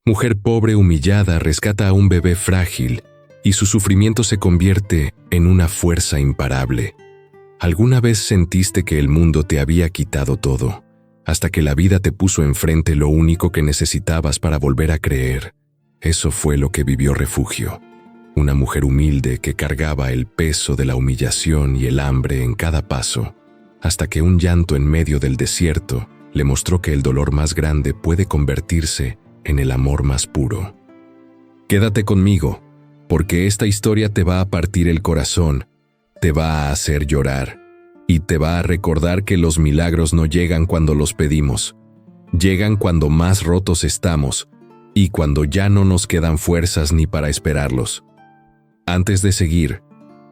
Mujer pobre humillada rescata a un bebé frágil y su sufrimiento se convierte en una fuerza imparable. ¿Alguna vez sentiste que el mundo te había quitado todo, hasta que la vida te puso enfrente lo único que necesitabas para volver a creer? Eso fue lo que vivió Refugio, una mujer humilde que cargaba el peso de la humillación y el hambre en cada paso, hasta que un llanto en medio del desierto le mostró que el dolor más grande puede convertirse en el amor más puro. Quédate conmigo, porque esta historia te va a partir el corazón, te va a hacer llorar y te va a recordar que los milagros no llegan cuando los pedimos, llegan cuando más rotos estamos y cuando ya no nos quedan fuerzas ni para esperarlos. Antes de seguir,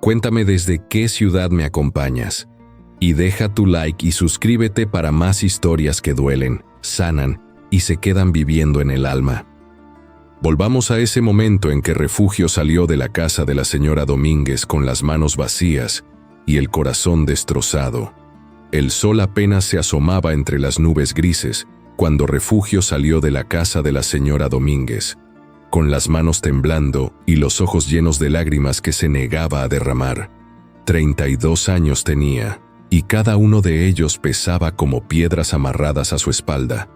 cuéntame desde qué ciudad me acompañas y deja tu like y suscríbete para más historias que duelen, sanan y se quedan viviendo en el alma. Volvamos a ese momento en que Refugio salió de la casa de la señora Domínguez con las manos vacías y el corazón destrozado. El sol apenas se asomaba entre las nubes grises cuando Refugio salió de la casa de la señora Domínguez, con las manos temblando y los ojos llenos de lágrimas que se negaba a derramar. 32 años tenía, y cada uno de ellos pesaba como piedras amarradas a su espalda.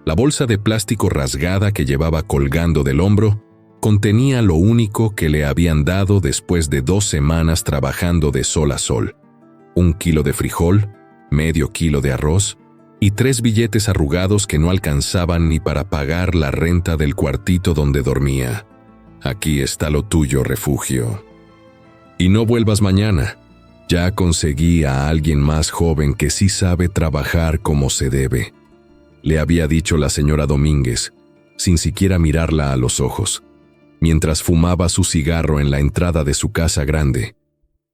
La bolsa de plástico rasgada que llevaba colgando del hombro contenía lo único que le habían dado después de 2 semanas trabajando de sol a sol: 1 kilo de frijol, medio kilo de arroz y 3 billetes arrugados que no alcanzaban ni para pagar la renta del cuartito donde dormía. Aquí está lo tuyo, Refugio. Y no vuelvas mañana. Ya conseguí a alguien más joven que sí sabe trabajar como se debe, le había dicho la señora Domínguez, sin siquiera mirarla a los ojos, mientras fumaba su cigarro en la entrada de su casa grande,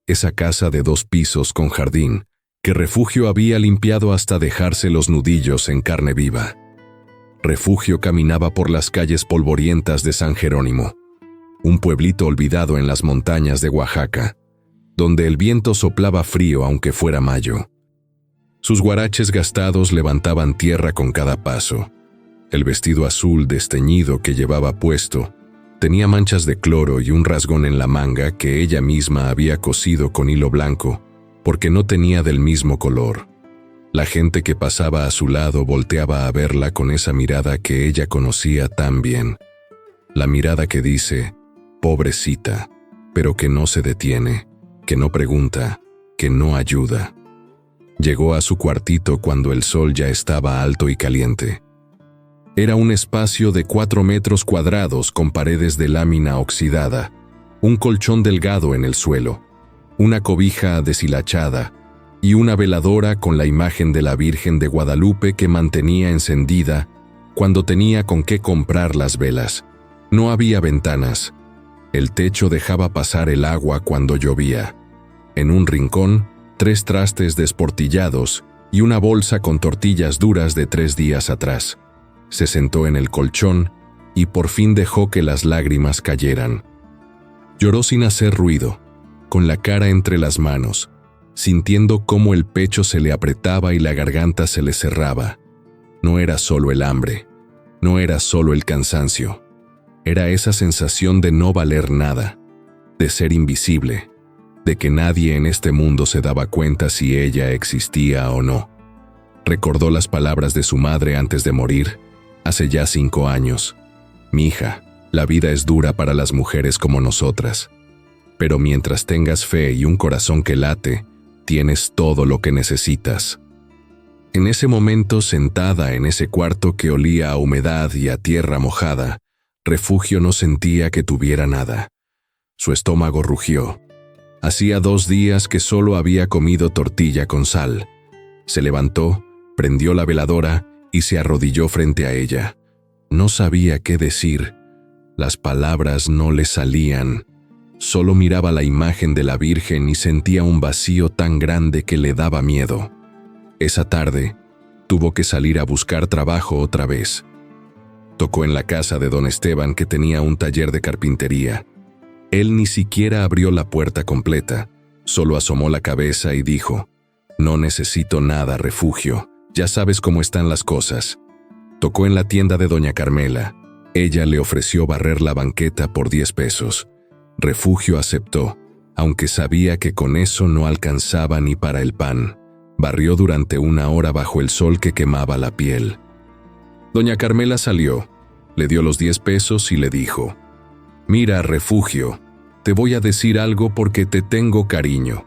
esa casa de 2 pisos con jardín, que Refugio había limpiado hasta dejarse los nudillos en carne viva. Refugio caminaba por las calles polvorientas de San Jerónimo, un pueblito olvidado en las montañas de Oaxaca, donde el viento soplaba frío aunque fuera mayo. Sus guaraches gastados levantaban tierra con cada paso. El vestido azul desteñido que llevaba puesto tenía manchas de cloro y un rasgón en la manga que ella misma había cosido con hilo blanco, porque no tenía del mismo color. La gente que pasaba a su lado volteaba a verla con esa mirada que ella conocía tan bien. La mirada que dice, pobrecita, pero que no se detiene, que no pregunta, que no ayuda. Llegó a su cuartito cuando el sol ya estaba alto y caliente. Era un espacio de 4 metros cuadrados con paredes de lámina oxidada, un colchón delgado en el suelo, una cobija deshilachada y una veladora con la imagen de la Virgen de Guadalupe que mantenía encendida cuando tenía con qué comprar las velas. No había ventanas. El techo dejaba pasar el agua cuando llovía. En un rincón, 3 trastes desportillados y una bolsa con tortillas duras de 3 días atrás. Se sentó en el colchón y por fin dejó que las lágrimas cayeran. Lloró sin hacer ruido, con la cara entre las manos, sintiendo cómo el pecho se le apretaba y la garganta se le cerraba. No era solo el hambre, no era solo el cansancio, era esa sensación de no valer nada, de ser invisible, de que nadie en este mundo se daba cuenta si ella existía o no. Recordó las palabras de su madre antes de morir, hace ya 5 años. «Mija, la vida es dura para las mujeres como nosotras, pero mientras tengas fe y un corazón que late, tienes todo lo que necesitas». En ese momento, sentada en ese cuarto que olía a humedad y a tierra mojada, Refugio no sentía que tuviera nada. Su estómago rugió. Hacía 2 días que solo había comido tortilla con sal. Se levantó, prendió la veladora y se arrodilló frente a ella. No sabía qué decir. Las palabras no le salían. Solo miraba la imagen de la Virgen y sentía un vacío tan grande que le daba miedo. Esa tarde, tuvo que salir a buscar trabajo otra vez. Tocó en la casa de don Esteban, que tenía un taller de carpintería. Él ni siquiera abrió la puerta completa, solo asomó la cabeza y dijo: «No necesito nada, Refugio, ya sabes cómo están las cosas». Tocó en la tienda de doña Carmela. Ella le ofreció barrer la banqueta por 10 pesos. Refugio aceptó, aunque sabía que con eso no alcanzaba ni para el pan. Barrió durante 1 hora bajo el sol que quemaba la piel. Doña Carmela salió, le dio los 10 pesos y le dijo: «Mira, Refugio, te voy a decir algo porque te tengo cariño.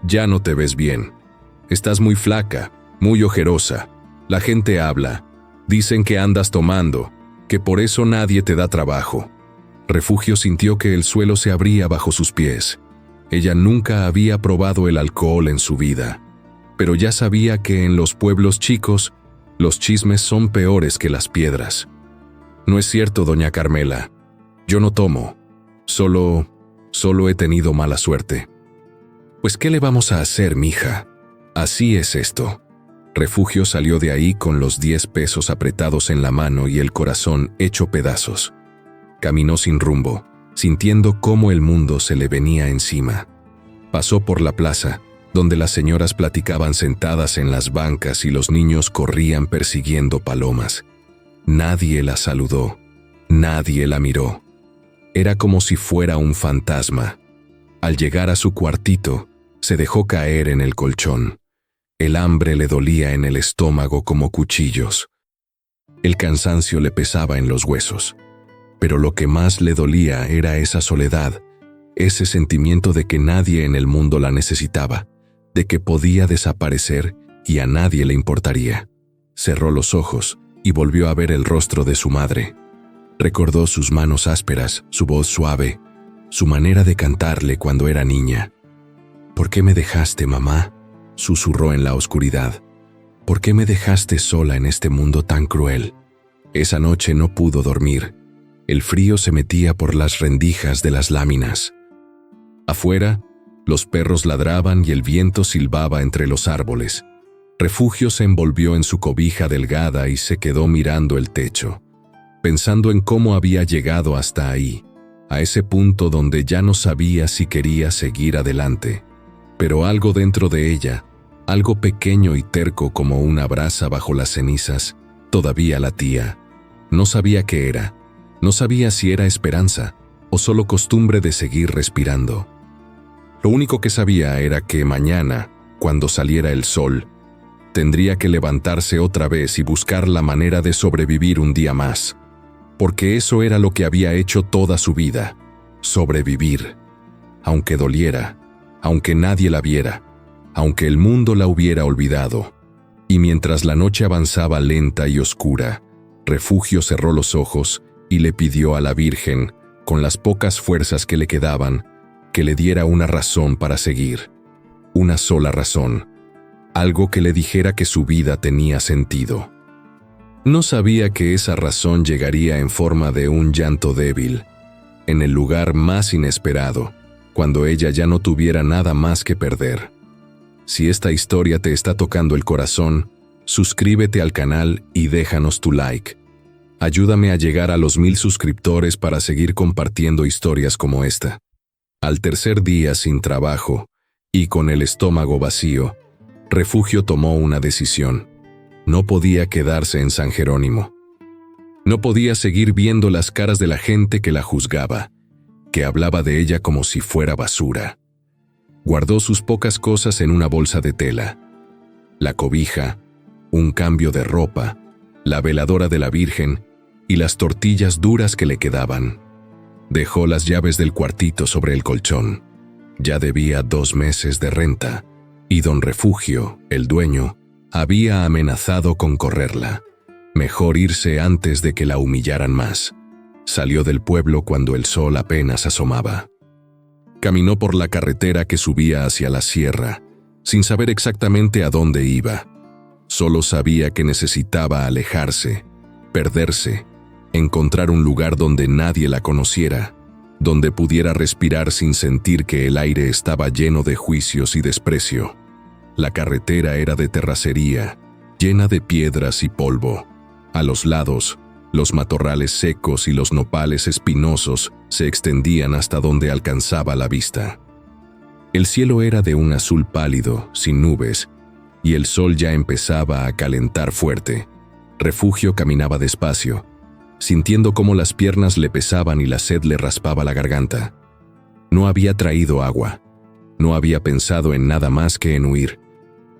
Ya no te ves bien. Estás muy flaca, muy ojerosa. La gente habla. Dicen que andas tomando, que por eso nadie te da trabajo». Refugio sintió que el suelo se abría bajo sus pies. Ella nunca había probado el alcohol en su vida, pero ya sabía que en los pueblos chicos los chismes son peores que las piedras. «No es cierto, doña Carmela. Yo no tomo. Solo he tenido mala suerte». «Pues, ¿qué le vamos a hacer, mija? Así es esto». Refugio salió de ahí con los 10 pesos apretados en la mano y el corazón hecho pedazos. Caminó sin rumbo, sintiendo cómo el mundo se le venía encima. Pasó por la plaza, donde las señoras platicaban sentadas en las bancas y los niños corrían persiguiendo palomas. Nadie la saludó, nadie la miró. Era como si fuera un fantasma. Al llegar a su cuartito, se dejó caer en el colchón. El hambre le dolía en el estómago como cuchillos. El cansancio le pesaba en los huesos. Pero lo que más le dolía era esa soledad, ese sentimiento de que nadie en el mundo la necesitaba, de que podía desaparecer y a nadie le importaría. Cerró los ojos y volvió a ver el rostro de su madre. Recordó sus manos ásperas, su voz suave, su manera de cantarle cuando era niña. «¿Por qué me dejaste, mamá?», susurró en la oscuridad. «¿Por qué me dejaste sola en este mundo tan cruel?». Esa noche no pudo dormir. El frío se metía por las rendijas de las láminas. Afuera, los perros ladraban y el viento silbaba entre los árboles. Refugio se envolvió en su cobija delgada y se quedó mirando el techo, pensando en cómo había llegado hasta ahí, a ese punto donde ya no sabía si quería seguir adelante. Pero algo dentro de ella, algo pequeño y terco como una brasa bajo las cenizas, todavía latía. No sabía qué era. No sabía si era esperanza o solo costumbre de seguir respirando. Lo único que sabía era que mañana, cuando saliera el sol, tendría que levantarse otra vez y buscar la manera de sobrevivir un día más. Porque eso era lo que había hecho toda su vida: sobrevivir. Aunque doliera, aunque nadie la viera, aunque el mundo la hubiera olvidado. Y mientras la noche avanzaba lenta y oscura, Refugio cerró los ojos y le pidió a la Virgen, con las pocas fuerzas que le quedaban, que le diera una razón para seguir. Una sola razón. Algo que le dijera que su vida tenía sentido. No sabía que esa razón llegaría en forma de un llanto débil, en el lugar más inesperado, cuando ella ya no tuviera nada más que perder. Si esta historia te está tocando el corazón, suscríbete al canal y déjanos tu like. Ayúdame a llegar a los 1000 suscriptores para seguir compartiendo historias como esta. Al tercer día sin trabajo y con el estómago vacío, Refugio tomó una decisión. No podía quedarse en San Jerónimo. No podía seguir viendo las caras de la gente que la juzgaba, que hablaba de ella como si fuera basura. Guardó sus pocas cosas en una bolsa de tela. La cobija, un cambio de ropa, la veladora de la Virgen y las tortillas duras que le quedaban. Dejó las llaves del cuartito sobre el colchón. Ya debía 2 meses de renta, y don Refugio, el dueño, había amenazado con correrla. Mejor irse antes de que la humillaran más. Salió del pueblo cuando el sol apenas asomaba. Caminó por la carretera que subía hacia la sierra, sin saber exactamente a dónde iba. Solo sabía que necesitaba alejarse, perderse, encontrar un lugar donde nadie la conociera, donde pudiera respirar sin sentir que el aire estaba lleno de juicios y desprecio. La carretera era de terracería, llena de piedras y polvo. A los lados, los matorrales secos y los nopales espinosos se extendían hasta donde alcanzaba la vista. El cielo era de un azul pálido, sin nubes, y el sol ya empezaba a calentar fuerte. Refugio caminaba despacio, sintiendo cómo las piernas le pesaban y la sed le raspaba la garganta. No había traído agua. No había pensado en nada más que en huir.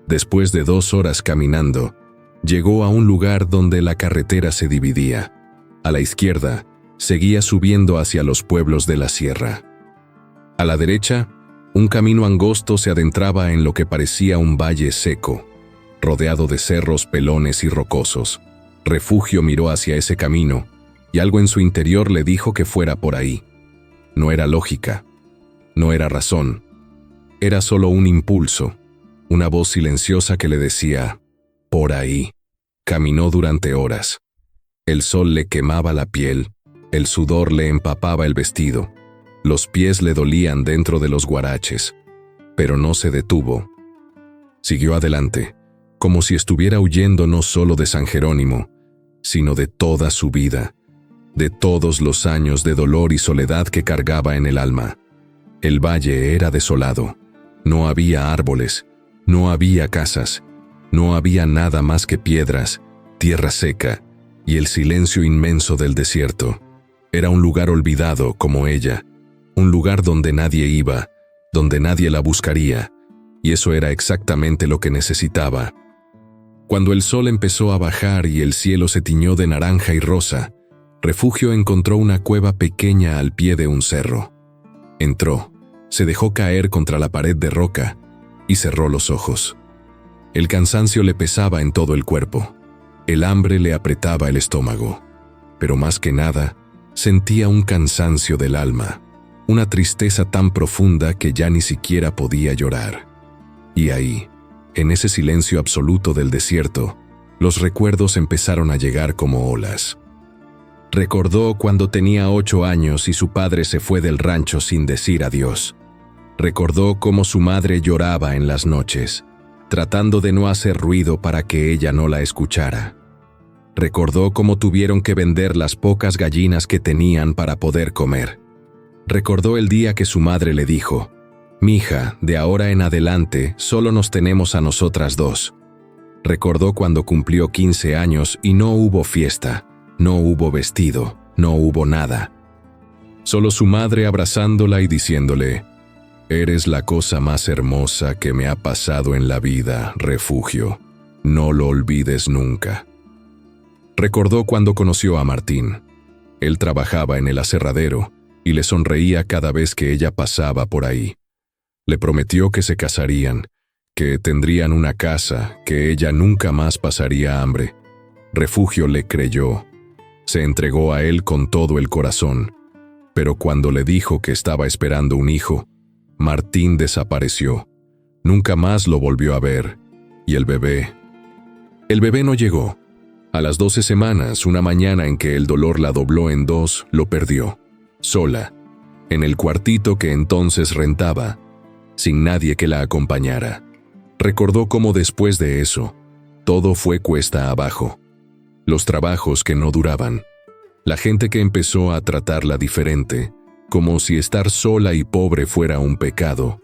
Después de 2 horas caminando, llegó a un lugar donde la carretera se dividía. A la izquierda, seguía subiendo hacia los pueblos de la sierra. A la derecha, un camino angosto se adentraba en lo que parecía un valle seco, rodeado de cerros pelones y rocosos. Refugio miró hacia ese camino, y algo en su interior le dijo que fuera por ahí. No era lógica, no era razón, era solo un impulso, una voz silenciosa que le decía, por ahí. Caminó durante horas. El sol le quemaba la piel, el sudor le empapaba el vestido, los pies le dolían dentro de los guaraches, pero no se detuvo. Siguió adelante, como si estuviera huyendo no solo de San Jerónimo, sino de toda su vida, de todos los años de dolor y soledad que cargaba en el alma. El valle era desolado, no había árboles, no había casas, no había nada más que piedras, tierra seca y el silencio inmenso del desierto. Era un lugar olvidado como ella, un lugar donde nadie iba, donde nadie la buscaría, y eso era exactamente lo que necesitaba. Cuando el sol empezó a bajar y el cielo se tiñó de naranja y rosa, Refugio encontró una cueva pequeña al pie de un cerro. Entró, se dejó caer contra la pared de roca y cerró los ojos. El cansancio le pesaba en todo el cuerpo. El hambre le apretaba el estómago. Pero más que nada, sentía un cansancio del alma, una tristeza tan profunda que ya ni siquiera podía llorar. Y ahí, en ese silencio absoluto del desierto, los recuerdos empezaron a llegar como olas. Recordó cuando tenía 8 años y su padre se fue del rancho sin decir adiós. Recordó cómo su madre lloraba en las noches, tratando de no hacer ruido para que ella no la escuchara. Recordó cómo tuvieron que vender las pocas gallinas que tenían para poder comer. Recordó el día que su madre le dijo, «Mija, de ahora en adelante solo nos tenemos a nosotras dos». Recordó cuando cumplió 15 años y no hubo fiesta, no hubo vestido, no hubo nada. Solo su madre abrazándola y diciéndole, «Eres la cosa más hermosa que me ha pasado en la vida, Refugio. No lo olvides nunca». Recordó cuando conoció a Martín. Él trabajaba en el aserradero y le sonreía cada vez que ella pasaba por ahí. Le prometió que se casarían, que tendrían una casa, que ella nunca más pasaría hambre. Refugio le creyó. Se entregó a él con todo el corazón. Pero cuando le dijo que estaba esperando un hijo, Martín desapareció. Nunca más lo volvió a ver. ¿Y el bebé? El bebé no llegó. A las 12 semanas, una mañana en que el dolor la dobló en 2, lo perdió. Sola, en el cuartito que entonces rentaba, sin nadie que la acompañara. Recordó cómo después de eso, todo fue cuesta abajo. Los trabajos que no duraban. La gente que empezó a tratarla diferente, como si estar sola y pobre fuera un pecado.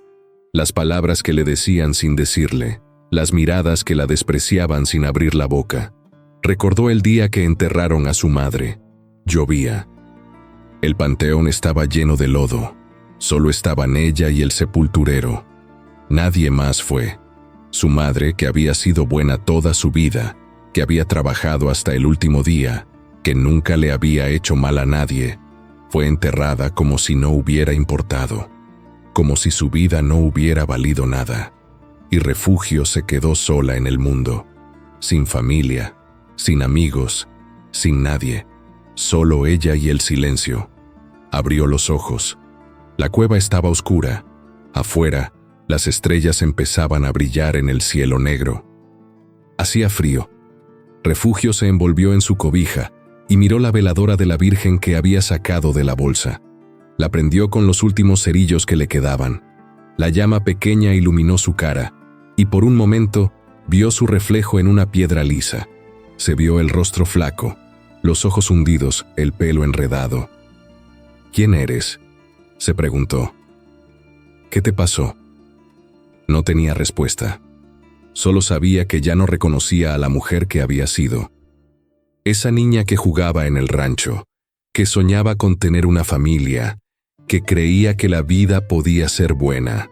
Las palabras que le decían sin decirle, las miradas que la despreciaban sin abrir la boca. Recordó el día que enterraron a su madre. Llovía. El panteón estaba lleno de lodo. Solo estaban ella y el sepulturero. Nadie más fue. Su madre, que había sido buena toda su vida, que había trabajado hasta el último día, que nunca le había hecho mal a nadie, fue enterrada como si no hubiera importado, como si su vida no hubiera valido nada. Y Refugio se quedó sola en el mundo, sin familia, sin amigos, sin nadie, solo ella y el silencio. Abrió los ojos. La cueva estaba oscura. Afuera, las estrellas empezaban a brillar en el cielo negro. Hacía frío. Refugio se envolvió en su cobija y miró la veladora de la Virgen que había sacado de la bolsa. La prendió con los últimos cerillos que le quedaban. La llama pequeña iluminó su cara, y por un momento vio su reflejo en una piedra lisa. Se vio el rostro flaco, los ojos hundidos, el pelo enredado. «¿Quién eres?», se preguntó. «¿Qué te pasó?». No tenía respuesta. Solo sabía que ya no reconocía a la mujer que había sido. Esa niña que jugaba en el rancho, que soñaba con tener una familia, que creía que la vida podía ser buena.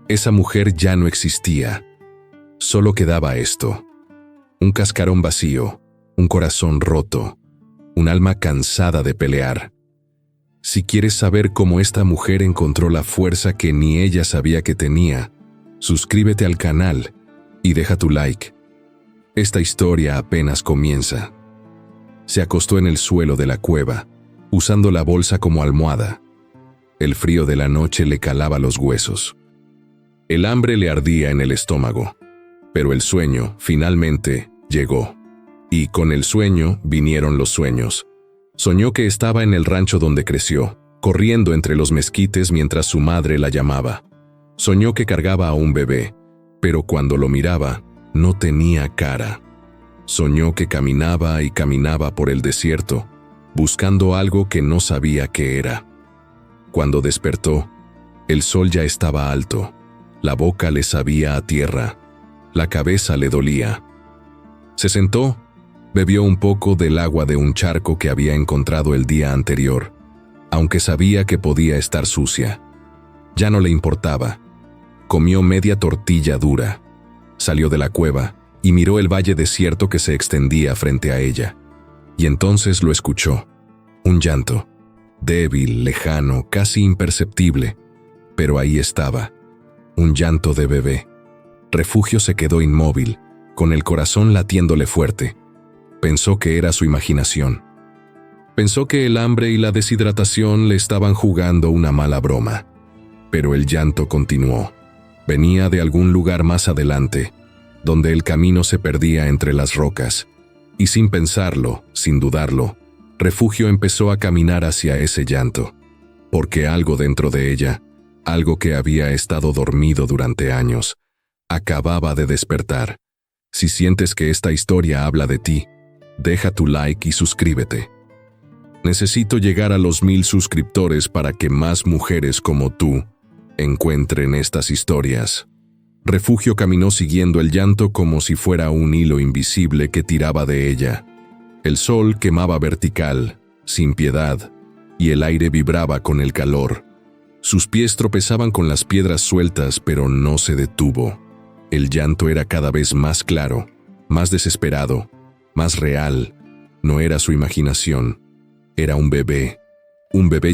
Esa mujer ya no existía. Solo quedaba esto: un cascarón vacío, un corazón roto, un alma cansada de pelear. Si quieres saber cómo esta mujer encontró la fuerza que ni ella sabía que tenía, suscríbete al canal y deja tu like. Esta historia apenas comienza. Se acostó en el suelo de la cueva, usando la bolsa como almohada. El frío de la noche le calaba los huesos. El hambre le ardía en el estómago, pero el sueño, finalmente, llegó. Y con el sueño vinieron los sueños. Soñó que estaba en el rancho donde creció, corriendo entre los mezquites mientras su madre la llamaba. Soñó que cargaba a un bebé, pero cuando lo miraba, no tenía cara. Soñó que caminaba y caminaba por el desierto, buscando algo que no sabía qué era. Cuando despertó, el sol ya estaba alto, la boca le sabía a tierra, la cabeza le dolía. Se sentó, bebió un poco del agua de un charco que había encontrado el día anterior, aunque sabía que podía estar sucia. Ya no le importaba. Comió media tortilla dura. Salió de la cueva y miró el valle desierto que se extendía frente a ella. Y entonces lo escuchó. Un llanto, débil, lejano, casi imperceptible, pero ahí estaba. Un llanto de bebé. Refugio se quedó inmóvil, con el corazón latiéndole fuerte. Pensó que era su imaginación. Pensó que el hambre y la deshidratación le estaban jugando una mala broma. Pero el llanto continuó. Venía de algún lugar más adelante, donde el camino se perdía entre las rocas. Y sin pensarlo, sin dudarlo, Refugio empezó a caminar hacia ese llanto. Porque algo dentro de ella, algo que había estado dormido durante años, acababa de despertar. Si sientes que esta historia habla de ti, deja tu like y suscríbete. Necesito llegar a los 1000 suscriptores para que más mujeres como tú encuentren estas historias. Refugio caminó siguiendo el llanto como si fuera un hilo invisible que tiraba de ella. El sol quemaba vertical, sin piedad, y el aire vibraba con el calor. Sus pies tropezaban con las piedras sueltas, pero no se detuvo. El llanto era cada vez más claro, más desesperado, más real. No era su imaginación, era un bebé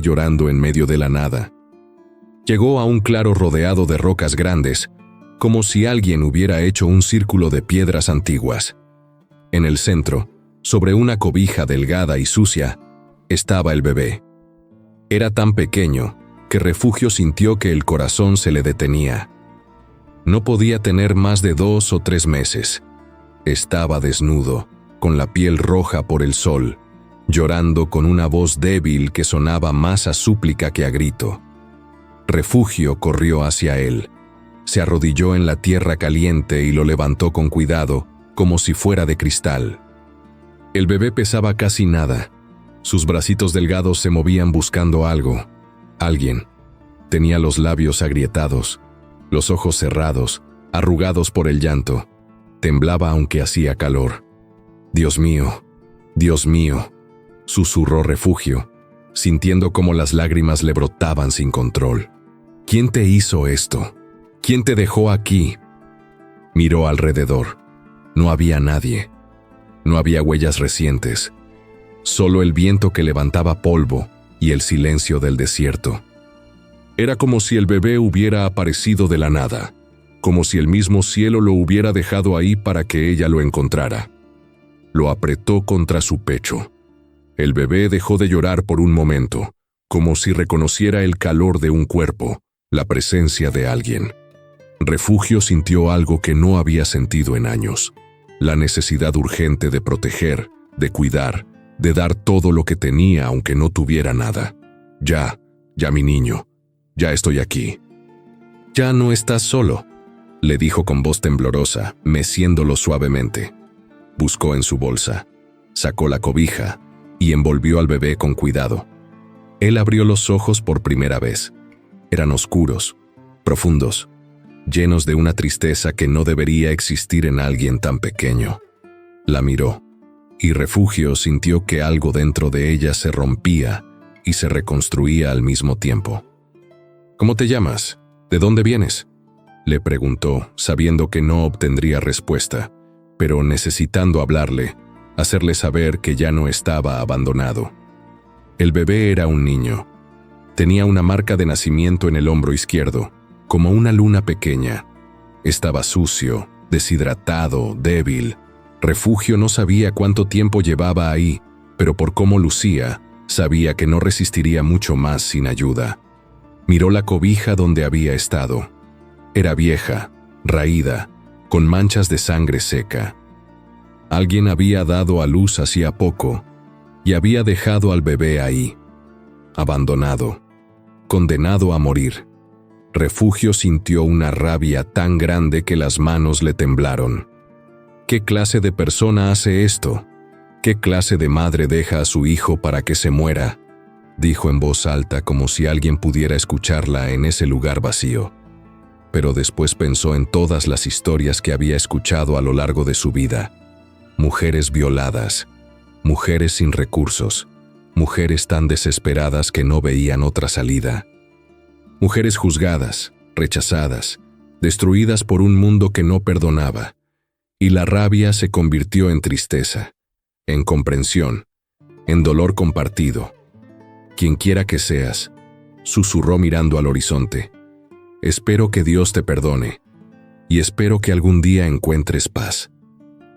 llorando en medio de la nada. Llegó a un claro rodeado de rocas grandes, como si alguien hubiera hecho un círculo de piedras antiguas. En el centro, sobre una cobija delgada y sucia, estaba el bebé. Era tan pequeño que Refugio sintió que el corazón se le detenía. No podía tener más de 2 o 3 meses. Estaba desnudo, con la piel roja por el sol, llorando con una voz débil que sonaba más a súplica que a grito. Refugio corrió hacia él. Se arrodilló en la tierra caliente y lo levantó con cuidado, como si fuera de cristal. El bebé pesaba casi nada. Sus bracitos delgados se movían buscando algo. Alguien. Tenía los labios agrietados, los ojos cerrados, arrugados por el llanto. Temblaba aunque hacía calor. Dios mío, susurró Refugio, sintiendo cómo las lágrimas le brotaban sin control. ¿Quién te hizo esto? ¿Quién te dejó aquí? Miró alrededor. No había nadie. No había huellas recientes. Solo el viento que levantaba polvo y el silencio del desierto. Era como si el bebé hubiera aparecido de la nada, como si el mismo cielo lo hubiera dejado ahí para que ella lo encontrara. Lo apretó contra su pecho. El bebé dejó de llorar por un momento, como si reconociera el calor de un cuerpo, la presencia de alguien. Refugio sintió algo que no había sentido en años: la necesidad urgente de proteger, de cuidar, de dar todo lo que tenía aunque no tuviera nada. Ya mi niño, ya estoy aquí. Ya no estás solo, le dijo con voz temblorosa, meciéndolo suavemente. Buscó en su bolsa, sacó la cobija y envolvió al bebé con cuidado. Él abrió los ojos por primera vez. Eran oscuros, profundos, llenos de una tristeza que no debería existir en alguien tan pequeño. La miró y Refugio sintió que algo dentro de ella se rompía y se reconstruía al mismo tiempo. ¿Cómo te llamas? ¿De dónde vienes?, le preguntó, sabiendo que no obtendría respuesta, pero necesitando hablarle, hacerle saber que ya no estaba abandonado. El bebé era un niño. Tenía una marca de nacimiento en el hombro izquierdo, como una luna pequeña. Estaba sucio, deshidratado, débil. Refugio no sabía cuánto tiempo llevaba ahí, pero por cómo lucía, sabía que no resistiría mucho más sin ayuda. Miró la cobija donde había estado. Era vieja, raída, con manchas de sangre seca. Alguien había dado a luz hacía poco y había dejado al bebé ahí, abandonado, condenado a morir. Refugio sintió una rabia tan grande que las manos le temblaron. ¿Qué clase de persona hace esto? ¿Qué clase de madre deja a su hijo para que se muera?, dijo en voz alta como si alguien pudiera escucharla en ese lugar vacío. Pero después pensó en todas las historias que había escuchado a lo largo de su vida. Mujeres violadas, mujeres sin recursos, mujeres tan desesperadas que no veían otra salida. Mujeres juzgadas, rechazadas, destruidas por un mundo que no perdonaba. Y la rabia se convirtió en tristeza, en comprensión, en dolor compartido. Quien quiera que seas, susurró mirando al horizonte. Espero que Dios te perdone, y espero que algún día encuentres paz.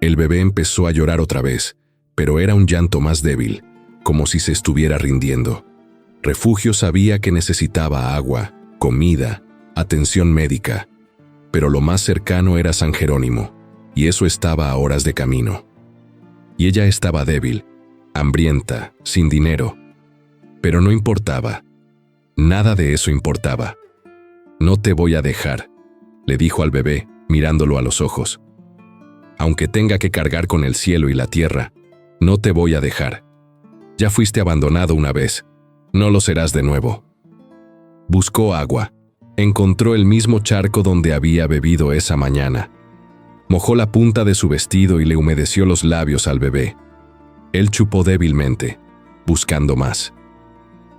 El bebé empezó a llorar otra vez, pero era un llanto más débil, como si se estuviera rindiendo. Refugio sabía que necesitaba agua, comida, atención médica, pero lo más cercano era San Jerónimo, y eso estaba a horas de camino. Y ella estaba débil, hambrienta, sin dinero. Pero no importaba. Nada de eso importaba. No te voy a dejar, le dijo al bebé, mirándolo a los ojos. Aunque tenga que cargar con el cielo y la tierra, no te voy a dejar. Ya fuiste abandonado una vez, no lo serás de nuevo. Buscó agua. Encontró el mismo charco donde había bebido esa mañana. Mojó la punta de su vestido y le humedeció los labios al bebé. Él chupó débilmente, buscando más.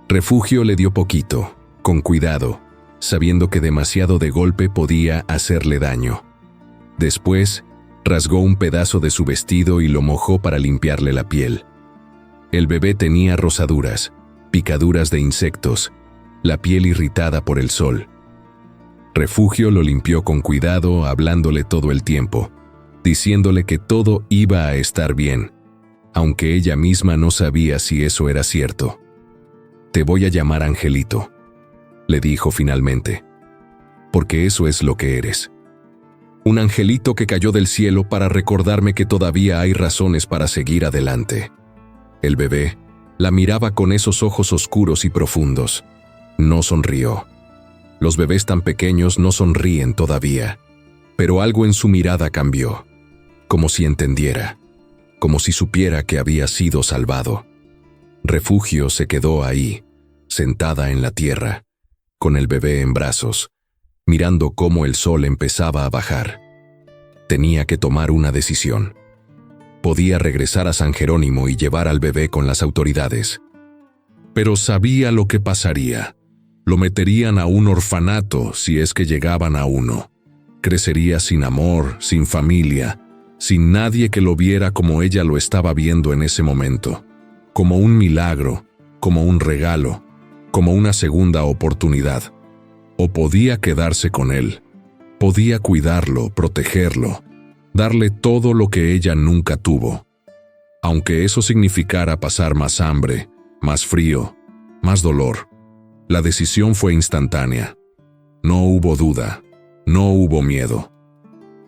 Refugio le dio poquito, con cuidado, sabiendo que demasiado de golpe podía hacerle daño. Después, rasgó un pedazo de su vestido y lo mojó para limpiarle la piel. El bebé tenía rosaduras, picaduras de insectos, la piel irritada por el sol. Refugio lo limpió con cuidado, hablándole todo el tiempo, diciéndole que todo iba a estar bien, aunque ella misma no sabía si eso era cierto. Te voy a llamar Angelito, le dijo finalmente, porque eso es lo que eres. Un angelito que cayó del cielo para recordarme que todavía hay razones para seguir adelante. El bebé la miraba con esos ojos oscuros y profundos. No sonrió. Los bebés tan pequeños no sonríen todavía, pero algo en su mirada cambió, como si entendiera, como si supiera que había sido salvado. Refugio se quedó ahí, sentada en la tierra, con el bebé en brazos, mirando cómo el sol empezaba a bajar. Tenía que tomar una decisión. Podía regresar a San Jerónimo y llevar al bebé con las autoridades. Pero sabía lo que pasaría. Lo meterían a un orfanato si es que llegaban a uno. Crecería sin amor, sin familia, sin nadie que lo viera como ella lo estaba viendo en ese momento. Como un milagro, como un regalo, como una segunda oportunidad. O podía quedarse con él. Podía cuidarlo, protegerlo, darle todo lo que ella nunca tuvo. Aunque eso significara pasar más hambre, más frío, más dolor. La decisión fue instantánea. No hubo duda, no hubo miedo.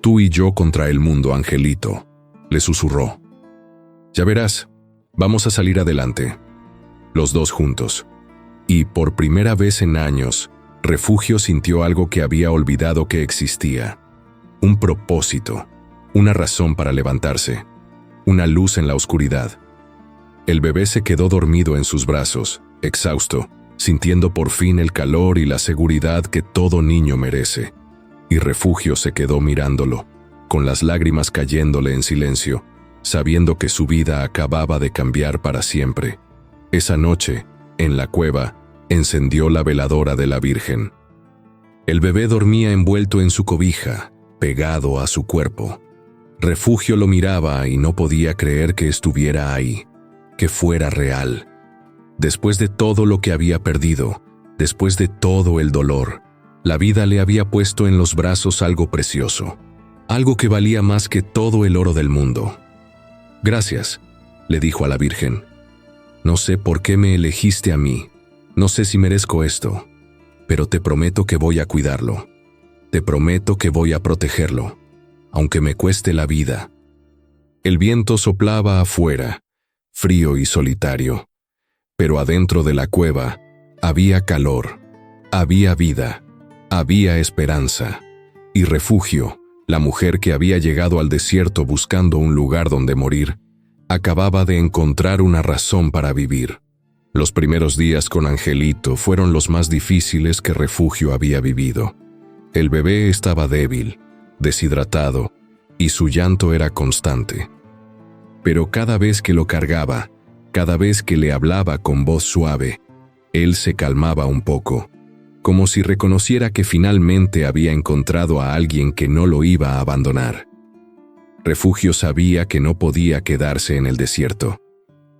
Tú y yo contra el mundo, Angelito, le susurró. Ya verás, vamos a salir adelante. Los dos juntos. Y por primera vez en años, Refugio sintió algo que había olvidado que existía. Un propósito, una razón para levantarse, una luz en la oscuridad. El bebé se quedó dormido en sus brazos, exhausto, sintiendo por fin el calor y la seguridad que todo niño merece. Y Refugio se quedó mirándolo, con las lágrimas cayéndole en silencio, sabiendo que su vida acababa de cambiar para siempre. Esa noche, en la cueva, encendió la veladora de la Virgen. El bebé dormía envuelto en su cobija, pegado a su cuerpo. Refugio lo miraba y no podía creer que estuviera ahí, que fuera real. Después de todo lo que había perdido, después de todo el dolor, la vida le había puesto en los brazos algo precioso, algo que valía más que todo el oro del mundo. «Gracias», le dijo a la Virgen. «No sé por qué me elegiste a mí, no sé si merezco esto, pero te prometo que voy a cuidarlo. Te prometo que voy a protegerlo, aunque me cueste la vida». El viento soplaba afuera, frío y solitario, pero adentro de la cueva había calor, había vida, había esperanza. Y Refugio, la mujer que había llegado al desierto buscando un lugar donde morir, acababa de encontrar una razón para vivir. Los primeros días con Angelito fueron los más difíciles que Refugio había vivido. El bebé estaba débil, deshidratado, y su llanto era constante. Pero cada vez que lo cargaba, cada vez que le hablaba con voz suave, él se calmaba un poco, como si reconociera que finalmente había encontrado a alguien que no lo iba a abandonar. Refugio sabía que no podía quedarse en el desierto.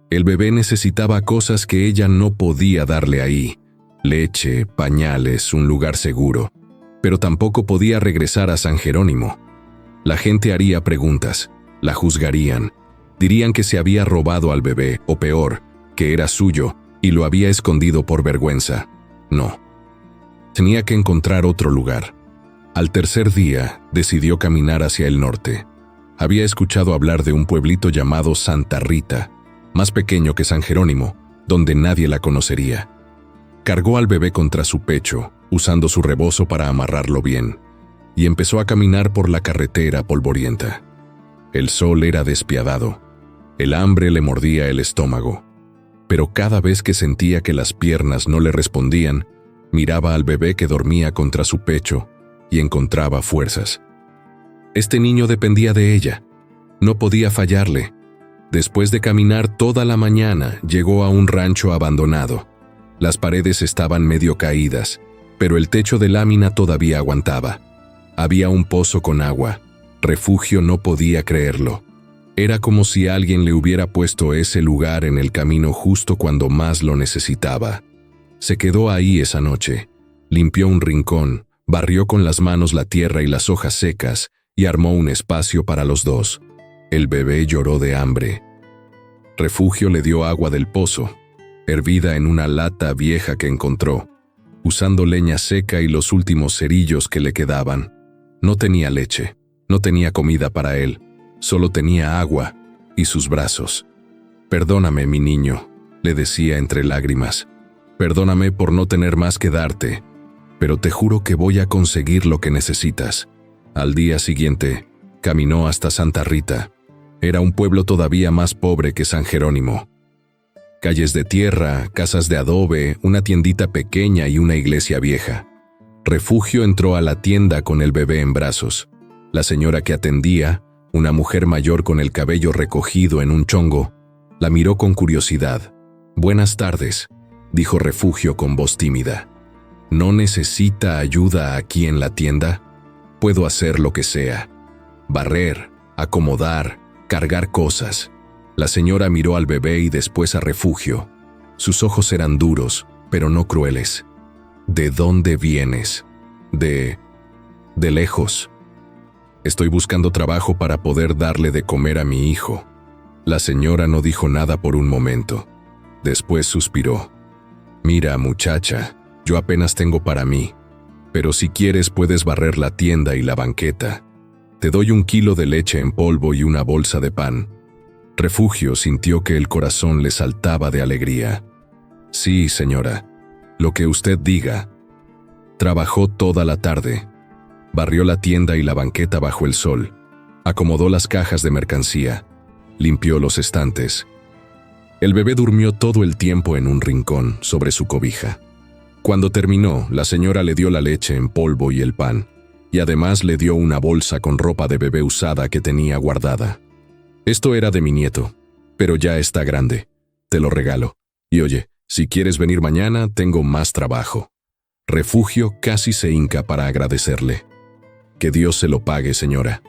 El bebé necesitaba cosas que ella no podía darle ahí: leche, pañales, un lugar seguro. Pero tampoco podía regresar a San Jerónimo. La gente haría preguntas, la juzgarían, dirían que se había robado al bebé, o peor, que era suyo y lo había escondido por vergüenza. No. Tenía que encontrar otro lugar. Al tercer día, decidió caminar hacia el norte. Había escuchado hablar de un pueblito llamado Santa Rita, más pequeño que San Jerónimo, donde nadie la conocería. Cargó al bebé contra su pecho, usando su rebozo para amarrarlo bien, y empezó a caminar por la carretera polvorienta. El sol era despiadado. El hambre le mordía el estómago. Pero cada vez que sentía que las piernas no le respondían, miraba al bebé que dormía contra su pecho y encontraba fuerzas. Este niño dependía de ella. No podía fallarle. Después de caminar toda la mañana, llegó a un rancho abandonado. Las paredes estaban medio caídas, pero el techo de lámina todavía aguantaba. Había un pozo con agua. Refugio no podía creerlo. Era como si alguien le hubiera puesto ese lugar en el camino justo cuando más lo necesitaba. Se quedó ahí esa noche. Limpió un rincón, barrió con las manos la tierra y las hojas secas y armó un espacio para los dos. El bebé lloró de hambre. Refugio le dio agua del pozo, hervida en una lata vieja que encontró, usando leña seca y los últimos cerillos que le quedaban. No tenía leche, no tenía comida para él, solo tenía agua y sus brazos. «Perdóname, mi niño», le decía entre lágrimas. «Perdóname por no tener más que darte, pero te juro que voy a conseguir lo que necesitas». Al día siguiente, caminó hasta Santa Rita. Era un pueblo todavía más pobre que San Jerónimo. Calles de tierra, casas de adobe, una tiendita pequeña y una iglesia vieja. Refugio entró a la tienda con el bebé en brazos. La señora que atendía, una mujer mayor con el cabello recogido en un chongo, la miró con curiosidad. «Buenas tardes», dijo Refugio con voz tímida. «¿No necesita ayuda aquí en la tienda? Puedo hacer lo que sea. Barrer, acomodar, cargar cosas». La señora miró al bebé y después a Refugio. Sus ojos eran duros, pero no crueles. «¿De dónde vienes?» De lejos. «Estoy buscando trabajo para poder darle de comer a mi hijo». La señora no dijo nada por un momento. Después suspiró. «Mira, muchacha, yo apenas tengo para mí, pero si quieres puedes barrer la tienda y la banqueta. Te doy 1 kilo de leche en polvo y una bolsa de pan». Refugio sintió que el corazón le saltaba de alegría. «Sí, señora, lo que usted diga». Trabajó toda la tarde. Barrió la tienda y la banqueta bajo el sol. Acomodó las cajas de mercancía. Limpió los estantes. El bebé durmió todo el tiempo en un rincón, sobre su cobija. Cuando terminó, la señora le dio la leche en polvo y el pan, y además le dio una bolsa con ropa de bebé usada que tenía guardada. Esto era de mi nieto, pero ya está grande. Te lo regalo. Y oye, si quieres venir mañana, tengo más trabajo. Refugio casi se hinca para agradecerle. Que Dios se lo pague, señora.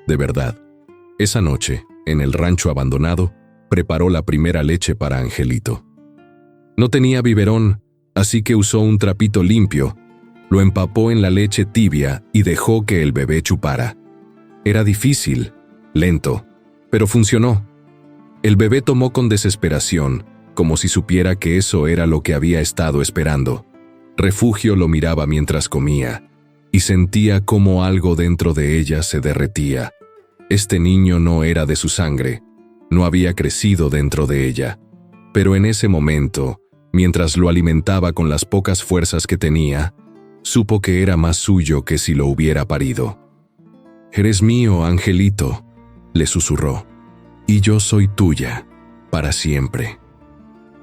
De verdad. Esa noche, en el rancho abandonado, preparó la primera leche para Angelito. No tenía biberón, así que usó un trapito limpio, lo empapó en la leche tibia y dejó que el bebé chupara. Era difícil, lento, pero funcionó. El bebé tomó con desesperación, como si supiera que eso era lo que había estado esperando. Refugio lo miraba mientras comía, y sentía cómo algo dentro de ella se derretía. Este niño no era de su sangre, no había crecido dentro de ella, pero en ese momento, mientras lo alimentaba con las pocas fuerzas que tenía, supo que era más suyo que si lo hubiera parido. «Eres mío, Angelito», le susurró, «y yo soy tuya, para siempre».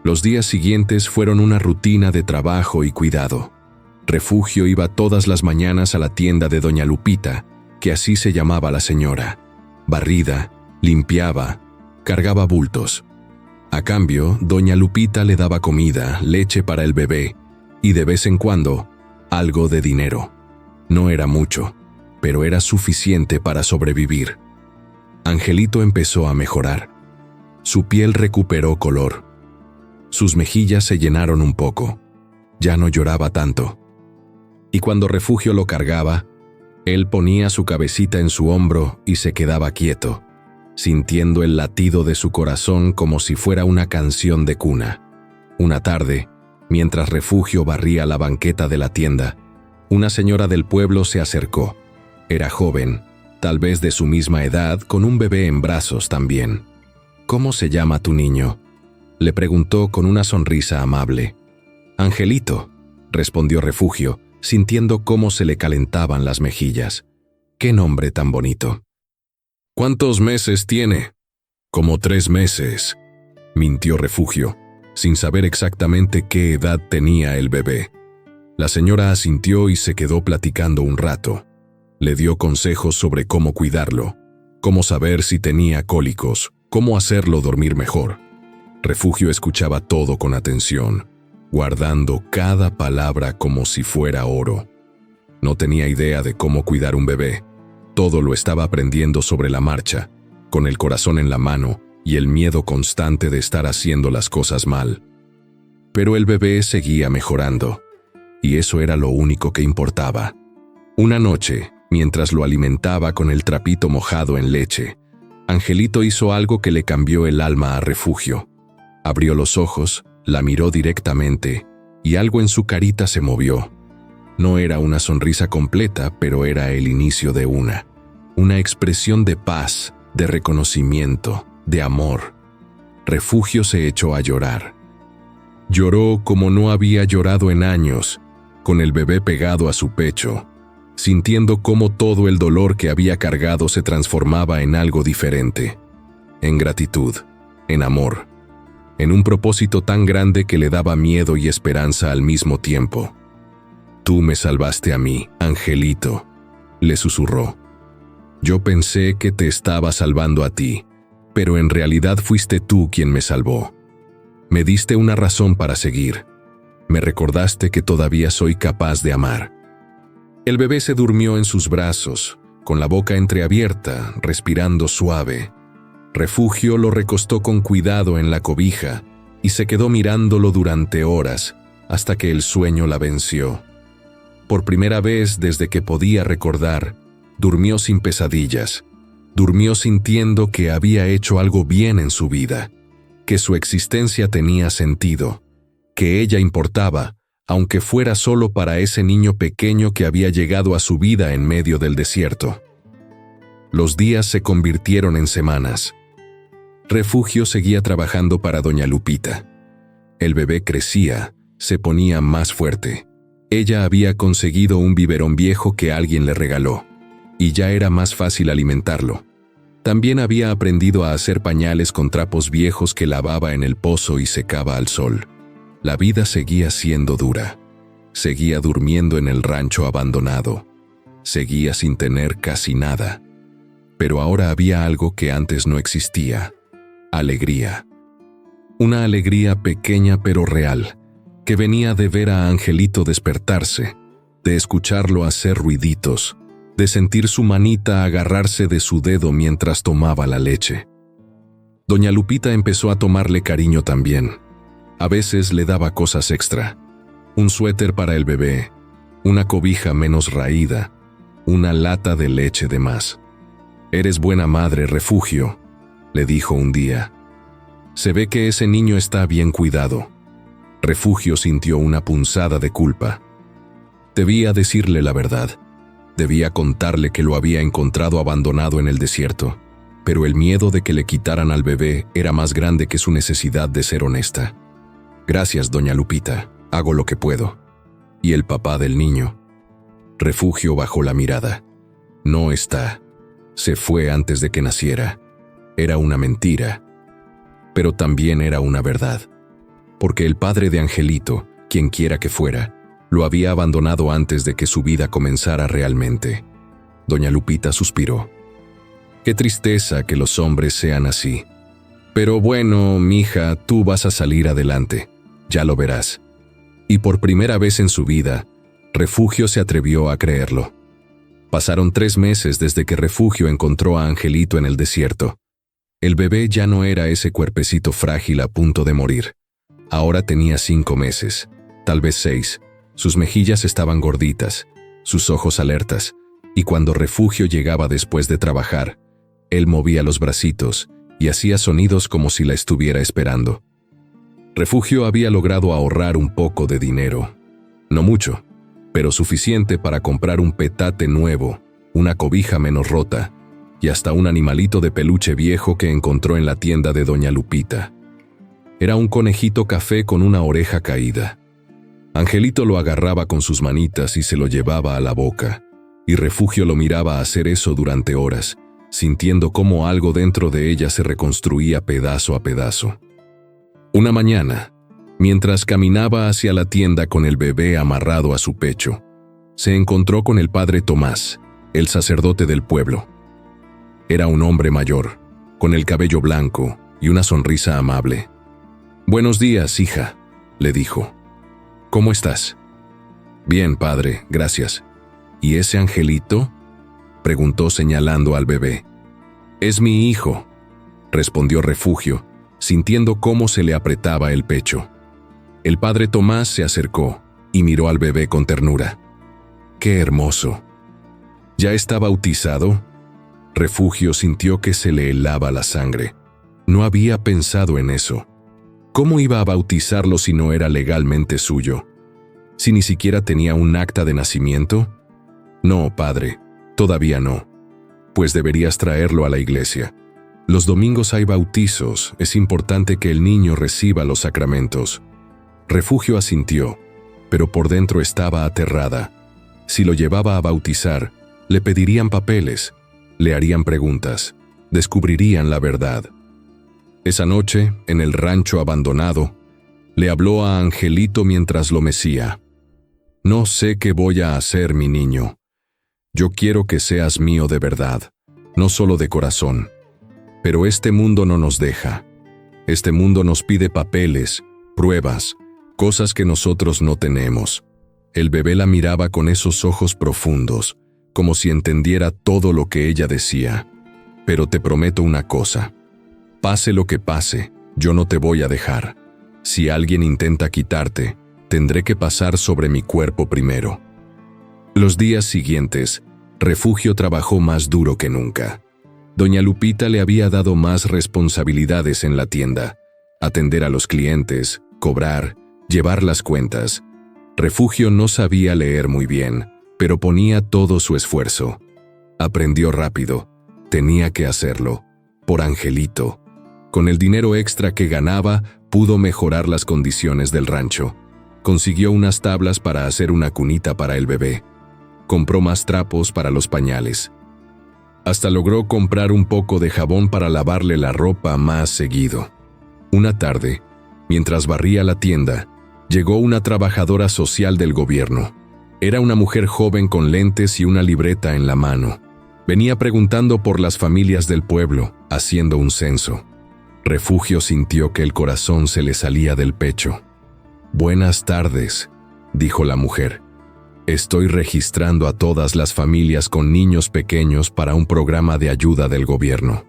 Los días siguientes fueron una rutina de trabajo y cuidado. Refugio iba todas las mañanas a la tienda de doña Lupita, que así se llamaba la señora. Barrida, limpiaba, cargaba bultos. A cambio, doña Lupita le daba comida, leche para el bebé y de vez en cuando, algo de dinero. No era mucho, pero era suficiente para sobrevivir. Angelito empezó a mejorar. Su piel recuperó color. Sus mejillas se llenaron un poco. Ya no lloraba tanto. Y cuando Refugio lo cargaba, él ponía su cabecita en su hombro y se quedaba quieto, sintiendo el latido de su corazón como si fuera una canción de cuna. Una tarde, mientras Refugio barría la banqueta de la tienda, una señora del pueblo se acercó. Era joven, tal vez de su misma edad, con un bebé en brazos también. «¿Cómo se llama tu niño?», le preguntó con una sonrisa amable. «Angelito», respondió Refugio, sintiendo cómo se le calentaban las mejillas. «Qué nombre tan bonito». «¿Cuántos meses tiene?». «Como 3 meses», mintió Refugio, sin saber exactamente qué edad tenía el bebé. La señora asintió y se quedó platicando un rato. Le dio consejos sobre cómo cuidarlo, cómo saber si tenía cólicos, cómo hacerlo dormir mejor. Refugio escuchaba todo con atención, guardando cada palabra como si fuera oro. No tenía idea de cómo cuidar un bebé. Todo lo estaba aprendiendo sobre la marcha, con el corazón en la mano y el miedo constante de estar haciendo las cosas mal. Pero el bebé seguía mejorando, y eso era lo único que importaba. Una noche, mientras lo alimentaba con el trapito mojado en leche, Angelito hizo algo que le cambió el alma a Refugio. Abrió los ojos, la miró directamente, y algo en su carita se movió. No era una sonrisa completa, pero era el inicio de una expresión de paz, de reconocimiento, de amor. Refugio se echó a llorar. Lloró como no había llorado en años, con el bebé pegado a su pecho, sintiendo cómo todo el dolor que había cargado se transformaba en algo diferente, en gratitud, en amor, en un propósito tan grande que le daba miedo y esperanza al mismo tiempo. «Tú me salvaste a mí, Angelito», le susurró. «Yo pensé que te estaba salvando a ti, pero en realidad fuiste tú quien me salvó. Me diste una razón para seguir. Me recordaste que todavía soy capaz de amar». El bebé se durmió en sus brazos, con la boca entreabierta, respirando suave. Refugio lo recostó con cuidado en la cobija y se quedó mirándolo durante horas, hasta que el sueño la venció. Por primera vez desde que podía recordar, durmió sin pesadillas. Durmió sintiendo que había hecho algo bien en su vida, que su existencia tenía sentido, que ella importaba, aunque fuera solo para ese niño pequeño que había llegado a su vida en medio del desierto. Los días se convirtieron en semanas. Refugio seguía trabajando para doña Lupita. El bebé crecía, se ponía más fuerte. Ella había conseguido un biberón viejo que alguien le regaló, y ya era más fácil alimentarlo. También había aprendido a hacer pañales con trapos viejos que lavaba en el pozo y secaba al sol. La vida seguía siendo dura. Seguía durmiendo en el rancho abandonado. Seguía sin tener casi nada. Pero ahora había algo que antes no existía: alegría. Una alegría pequeña pero real, que venía de ver a Angelito despertarse, de escucharlo hacer ruiditos, de sentir su manita agarrarse de su dedo mientras tomaba la leche. Doña Lupita empezó a tomarle cariño también. A veces le daba cosas extra: un suéter para el bebé, una cobija menos raída, una lata de leche de más. «Eres buena madre, Refugio», le dijo un día. «Se ve que ese niño está bien cuidado». Refugio sintió una punzada de culpa. Debía decirle la verdad. Debía contarle que lo había encontrado abandonado en el desierto, pero el miedo de que le quitaran al bebé era más grande que su necesidad de ser honesta. «Gracias, doña Lupita, hago lo que puedo». ¿Y el papá del niño? Refugio bajó la mirada. «No está. Se fue antes de que naciera». Era una mentira, pero también era una verdad, porque el padre de Angelito, quien quiera que fuera, lo había abandonado antes de que su vida comenzara realmente. Doña Lupita suspiró. «Qué tristeza que los hombres sean así. Pero bueno, mija, tú vas a salir adelante, ya lo verás». Y por primera vez en su vida, Refugio se atrevió a creerlo. Pasaron 3 meses desde que Refugio encontró a Angelito en el desierto. El bebé ya no era ese cuerpecito frágil a punto de morir. Ahora tenía 5 meses, tal vez 6. Sus mejillas estaban gorditas, sus ojos alertas, y cuando Refugio llegaba después de trabajar, él movía los bracitos y hacía sonidos como si la estuviera esperando. Refugio había logrado ahorrar un poco de dinero. No mucho, pero suficiente para comprar un petate nuevo, una cobija menos rota, y hasta un animalito de peluche viejo que encontró en la tienda de doña Lupita. Era un conejito café con una oreja caída. Angelito lo agarraba con sus manitas y se lo llevaba a la boca, y Refugio lo miraba hacer eso durante horas, sintiendo cómo algo dentro de ella se reconstruía pedazo a pedazo. Una mañana, mientras caminaba hacia la tienda con el bebé amarrado a su pecho, se encontró con el padre Tomás, el sacerdote del pueblo. Era un hombre mayor, con el cabello blanco y una sonrisa amable. «Buenos días, hija», le dijo. «¿Cómo estás?» «Bien, padre, gracias». «¿Y ese Angelito?», preguntó señalando al bebé. «Es mi hijo», respondió Refugio, sintiendo cómo se le apretaba el pecho. El padre Tomás se acercó y miró al bebé con ternura. «¡Qué hermoso!». «¿Ya está bautizado?». Refugio sintió que se le helaba la sangre. No había pensado en eso. ¿Cómo iba a bautizarlo si no era legalmente suyo? ¿Si ni siquiera tenía un acta de nacimiento? «No, padre, todavía no». «Pues deberías traerlo a la iglesia. Los domingos hay bautizos, es importante que el niño reciba los sacramentos». Refugio asintió, pero por dentro estaba aterrada. Si lo llevaba a bautizar, le pedirían papeles, le harían preguntas, descubrirían la verdad. Esa noche, en el rancho abandonado, le habló a Angelito mientras lo mecía. «No sé qué voy a hacer, mi niño. Yo quiero que seas mío de verdad, no solo de corazón. Pero este mundo no nos deja. Este mundo nos pide papeles, pruebas, cosas que nosotros no tenemos». El bebé la miraba con esos ojos profundos, como si entendiera todo lo que ella decía. «Pero te prometo una cosa. Pase lo que pase, yo no te voy a dejar. Si alguien intenta quitarte, tendré que pasar sobre mi cuerpo primero». Los días siguientes, Refugio trabajó más duro que nunca. Doña Lupita le había dado más responsabilidades en la tienda: atender a los clientes, cobrar, llevar las cuentas. Refugio no sabía leer muy bien, pero ponía todo su esfuerzo. Aprendió rápido. Tenía que hacerlo. Por Angelito. Con el dinero extra que ganaba, pudo mejorar las condiciones del rancho. Consiguió unas tablas para hacer una cunita para el bebé. Compró más trapos para los pañales. Hasta logró comprar un poco de jabón para lavarle la ropa más seguido. Una tarde, mientras barría la tienda, llegó una trabajadora social del gobierno. Era una mujer joven con lentes y una libreta en la mano. Venía preguntando por las familias del pueblo, haciendo un censo. Refugio sintió que el corazón se le salía del pecho. «Buenas tardes», dijo la mujer. «Estoy registrando a todas las familias con niños pequeños para un programa de ayuda del gobierno».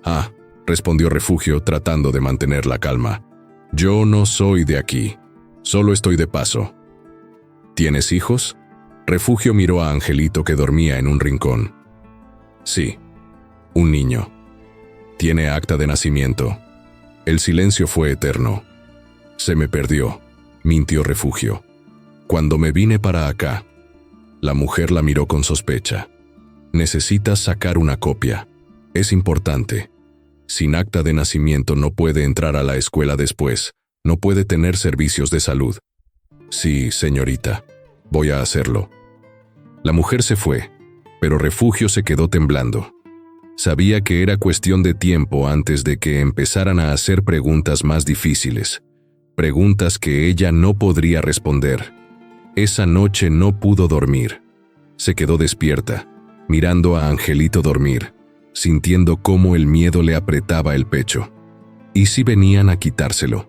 «Ah», respondió Refugio tratando de mantener la calma. «Yo no soy de aquí. Solo estoy de paso». «¿Tienes hijos?». Refugio miró a Angelito que dormía en un rincón. «Sí, un niño». «¿Tiene acta de nacimiento?». El silencio fue eterno. «Se me perdió», mintió Refugio. «Cuando me vine para acá». La mujer la miró con sospecha. «Necesitas sacar una copia. Es importante. Sin acta de nacimiento no puede entrar a la escuela después. No puede tener servicios de salud». «Sí, señorita. Voy a hacerlo». La mujer se fue, pero Refugio se quedó temblando. Sabía que era cuestión de tiempo antes de que empezaran a hacer preguntas más difíciles. Preguntas que ella no podría responder. Esa noche no pudo dormir. Se quedó despierta, mirando a Angelito dormir, sintiendo cómo el miedo le apretaba el pecho. ¿Y si venían a quitárselo?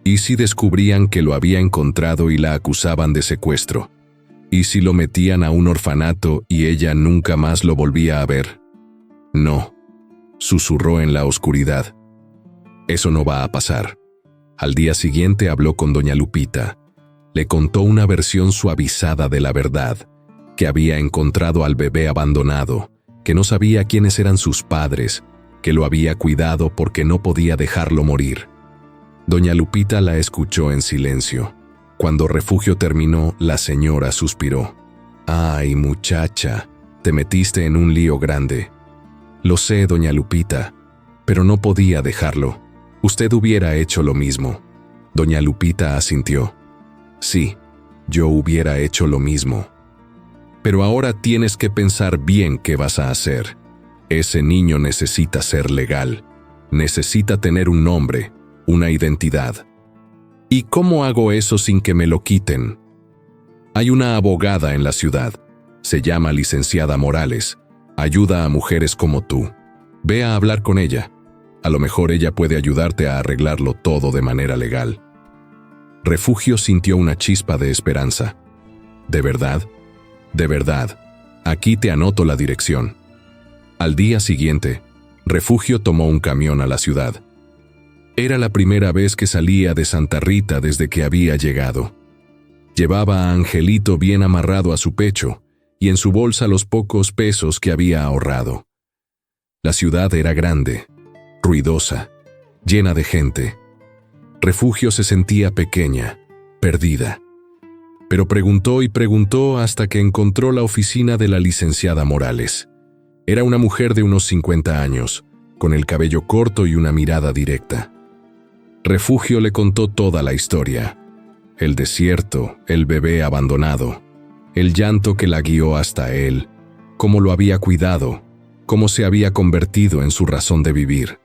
¿Y si descubrían que lo había encontrado y la acusaban de secuestro? ¿Y si lo metían a un orfanato y ella nunca más lo volvía a ver? «No», susurró en la oscuridad. «Eso no va a pasar». Al día siguiente habló con doña Lupita. Le contó una versión suavizada de la verdad, que había encontrado al bebé abandonado, que no sabía quiénes eran sus padres, que lo había cuidado porque no podía dejarlo morir. Doña Lupita la escuchó en silencio. Cuando Refugio terminó, la señora suspiró. «Ay, muchacha, te metiste en un lío grande». «Lo sé, doña Lupita, pero no podía dejarlo. Usted hubiera hecho lo mismo». Doña Lupita asintió. «Sí, yo hubiera hecho lo mismo. Pero ahora tienes que pensar bien qué vas a hacer. Ese niño necesita ser legal. Necesita tener un nombre, una identidad. ¿Y cómo hago eso sin que me lo quiten? Hay una abogada en la ciudad. Se llama licenciada Morales. Ayuda a mujeres como tú. Ve a hablar con ella. A lo mejor ella puede ayudarte a arreglarlo todo de manera legal». Refugio sintió una chispa de esperanza. «¿De verdad? De verdad. Aquí te anoto la dirección». Al día siguiente, Refugio tomó un camión a la ciudad. Era la primera vez que salía de Santa Rita desde que había llegado. Llevaba a Angelito bien amarrado a su pecho y en su bolsa los pocos pesos que había ahorrado. La ciudad era grande, ruidosa, llena de gente. Refugio se sentía pequeña, perdida. Pero preguntó y preguntó hasta que encontró la oficina de la licenciada Morales. Era una mujer de unos 50 años, con el cabello corto y una mirada directa. Refugio le contó toda la historia. El desierto, el bebé abandonado, el llanto que la guió hasta él, cómo lo había cuidado, cómo se había convertido en su razón de vivir.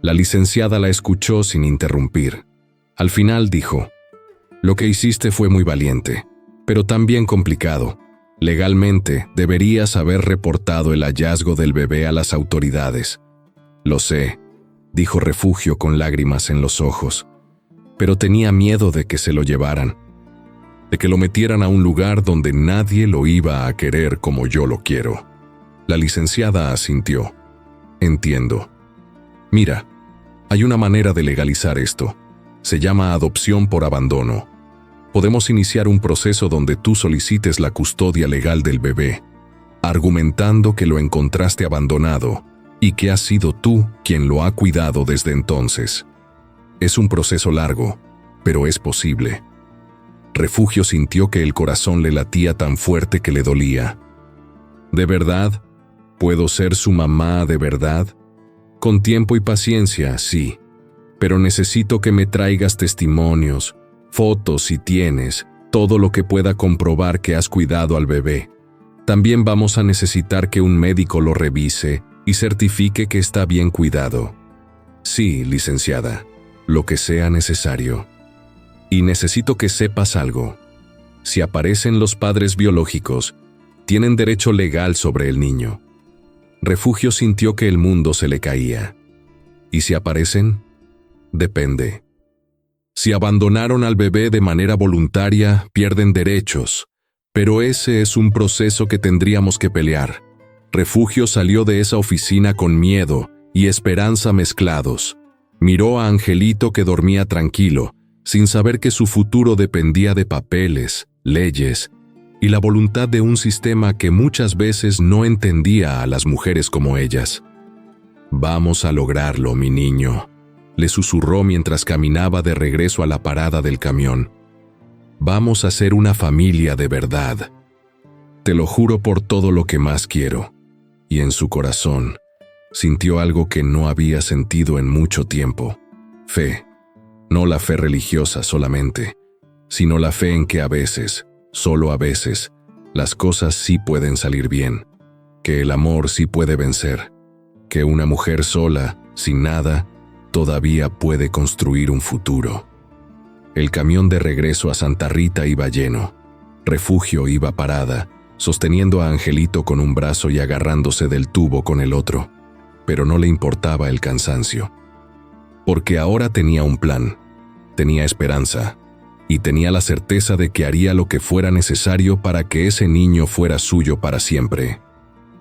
La licenciada la escuchó sin interrumpir. Al final dijo: «Lo que hiciste fue muy valiente, pero también complicado. Legalmente, deberías haber reportado el hallazgo del bebé a las autoridades». «Lo sé», dijo Refugio con lágrimas en los ojos, «pero tenía miedo de que se lo llevaran, de que lo metieran a un lugar donde nadie lo iba a querer como yo lo quiero». La licenciada asintió. «Entiendo. Mira, hay una manera de legalizar esto. Se llama adopción por abandono. Podemos iniciar un proceso donde tú solicites la custodia legal del bebé, argumentando que lo encontraste abandonado y que has sido tú quien lo ha cuidado desde entonces. Es un proceso largo, pero es posible». Refugio sintió que el corazón le latía tan fuerte que le dolía. «¿De verdad? ¿Puedo ser su mamá de verdad? Con tiempo y paciencia, sí, pero necesito que me traigas testimonios, fotos si tienes, todo lo que pueda comprobar que has cuidado al bebé. También vamos a necesitar que un médico lo revise y certifique que está bien cuidado». «Sí, licenciada, lo que sea necesario. Y necesito que sepas algo. Si aparecen los padres biológicos, Tienen derecho legal sobre el niño. Refugio sintió que el mundo se le caía. ¿Y si aparecen? Depende. Si abandonaron al bebé de manera voluntaria, pierden derechos. Pero ese es un proceso que tendríamos que pelear. Refugio salió de esa oficina con miedo y esperanza mezclados. Miró a Angelito que dormía tranquilo, sin saber que su futuro dependía de papeles, leyes y la voluntad de un sistema que muchas veces no entendía a las mujeres como ellas. «Vamos a lograrlo, mi niño», le susurró mientras caminaba de regreso a la parada del camión. «Vamos a ser una familia de verdad. Te lo juro por todo lo que más quiero». Y en su corazón sintió algo que no había sentido en mucho tiempo. Fe. No la fe religiosa solamente, sino la fe en que a veces, solo a veces, las cosas sí pueden salir bien, que el amor sí puede vencer, que una mujer sola, sin nada, todavía puede construir un futuro. El camión de regreso a Santa Rita iba lleno. Refugio iba parada, sosteniendo a Angelito con un brazo y agarrándose del tubo con el otro, pero no le importaba el cansancio. Porque ahora tenía un plan, tenía esperanza, y tenía la certeza de que haría lo que fuera necesario para que ese niño fuera suyo para siempre.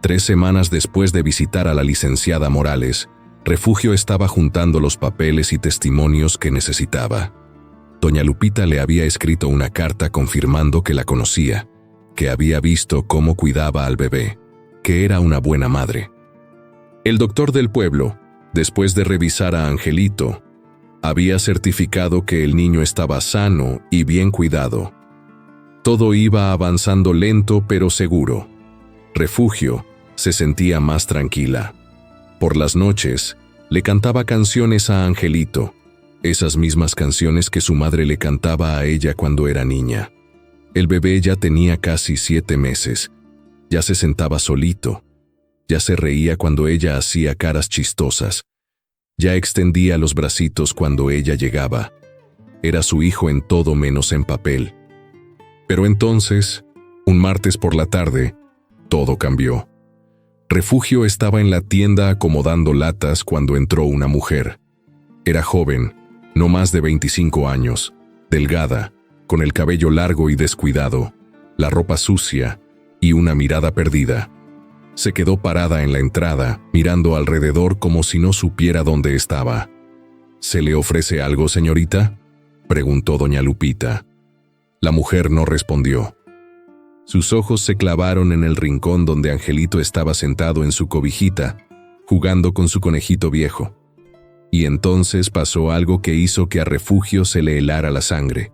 3 semanas después de visitar a la licenciada Morales, Refugio estaba juntando los papeles y testimonios que necesitaba. Doña Lupita le había escrito una carta confirmando que la conocía, que había visto cómo cuidaba al bebé, que era una buena madre. El doctor del pueblo, después de revisar a Angelito, había certificado que el niño estaba sano y bien cuidado. Todo iba avanzando lento pero seguro. Refugio se sentía más tranquila. Por las noches, le cantaba canciones a Angelito, esas mismas canciones que su madre le cantaba a ella cuando era niña. El bebé ya tenía casi 7 meses. Ya se sentaba solito. Ya se reía cuando ella hacía caras chistosas. Ya extendía los bracitos cuando ella llegaba. Era su hijo en todo menos en papel. Pero entonces, un martes por la tarde, todo cambió. Refugio estaba en la tienda acomodando latas cuando entró una mujer. Era joven, no más de 25 años, delgada, con el cabello largo y descuidado, la ropa sucia y una mirada perdida. Se quedó parada en la entrada, mirando alrededor como si no supiera dónde estaba. ¿Se le ofrece algo, señorita?, preguntó doña Lupita. La mujer no respondió. Sus ojos se clavaron en el rincón donde Angelito estaba sentado en su cobijita, jugando con su conejito viejo. Y entonces pasó algo que hizo que a Refugio se le helara la sangre.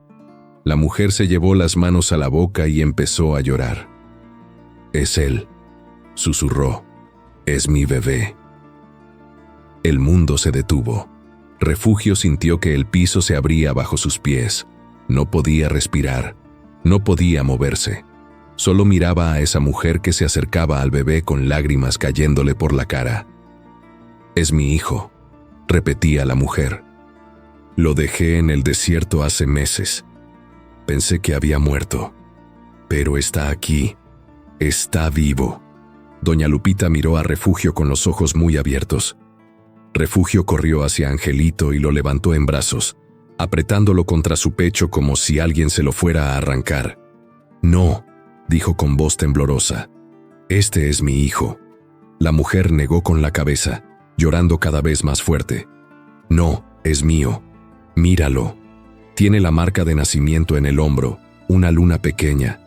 La mujer se llevó las manos a la boca y empezó a llorar. «Es él», susurró. «Es mi bebé». El mundo se detuvo. Refugio sintió que el piso se abría bajo sus pies. No podía respirar. No podía moverse. Solo miraba a esa mujer que se acercaba al bebé con lágrimas cayéndole por la cara. «Es mi hijo», repetía la mujer. «Lo dejé en el desierto hace meses. Pensé que había muerto, pero está aquí, está vivo». Doña Lupita miró a Refugio con los ojos muy abiertos. Refugio corrió hacia Angelito y lo levantó en brazos, apretándolo contra su pecho como si alguien se lo fuera a arrancar. «No», dijo con voz temblorosa. «Este es mi hijo». La mujer negó con la cabeza, llorando cada vez más fuerte. «No, es mío. Míralo. Tiene la marca de nacimiento en el hombro, una luna pequeña.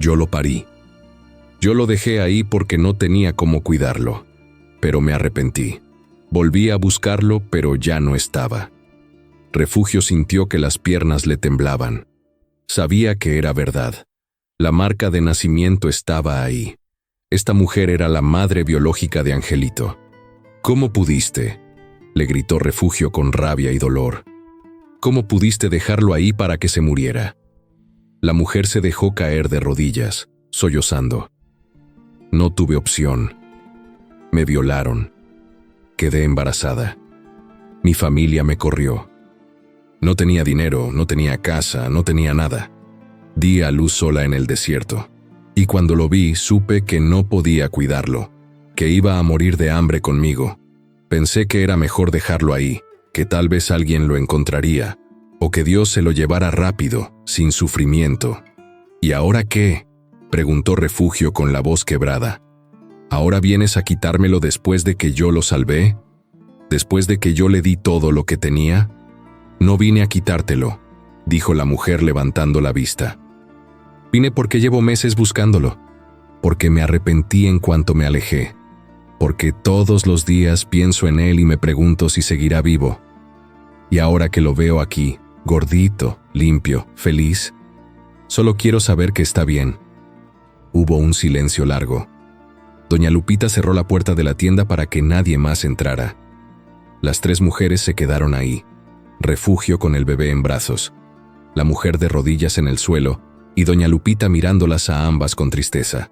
Yo lo parí. Yo lo dejé ahí porque no tenía cómo cuidarlo, pero me arrepentí. Volví a buscarlo, pero ya no estaba». Refugio sintió que las piernas le temblaban. Sabía que era verdad. La marca de nacimiento estaba ahí. Esta mujer era la madre biológica de Angelito. «¿Cómo pudiste?», le gritó Refugio con rabia y dolor. «¿Cómo pudiste dejarlo ahí para que se muriera?». La mujer se dejó caer de rodillas, sollozando. «No tuve opción. Me violaron. Quedé embarazada. Mi familia me corrió. No tenía dinero, no tenía casa, no tenía nada. Di a luz sola en el desierto. Y cuando lo vi, supe que no podía cuidarlo, que iba a morir de hambre conmigo. Pensé que era mejor dejarlo ahí, que tal vez alguien lo encontraría, o que Dios se lo llevara rápido, sin sufrimiento. ¿Y ahora qué?, preguntó Refugio con la voz quebrada. ¿Ahora vienes a quitármelo después de que yo lo salvé? ¿Después de que yo le di todo lo que tenía? No vine a quitártelo, dijo la mujer levantando la vista. Vine porque llevo meses buscándolo, porque me arrepentí en cuanto me alejé, porque todos los días pienso en él y me pregunto si seguirá vivo. Y ahora que lo veo aquí, gordito, limpio, feliz, solo quiero saber que está bien. Hubo un silencio largo. Doña Lupita cerró la puerta de la tienda para que nadie más entrara. Las 3 mujeres se quedaron ahí, Refugio con el bebé en brazos, la mujer de rodillas en el suelo y doña Lupita mirándolas a ambas con tristeza.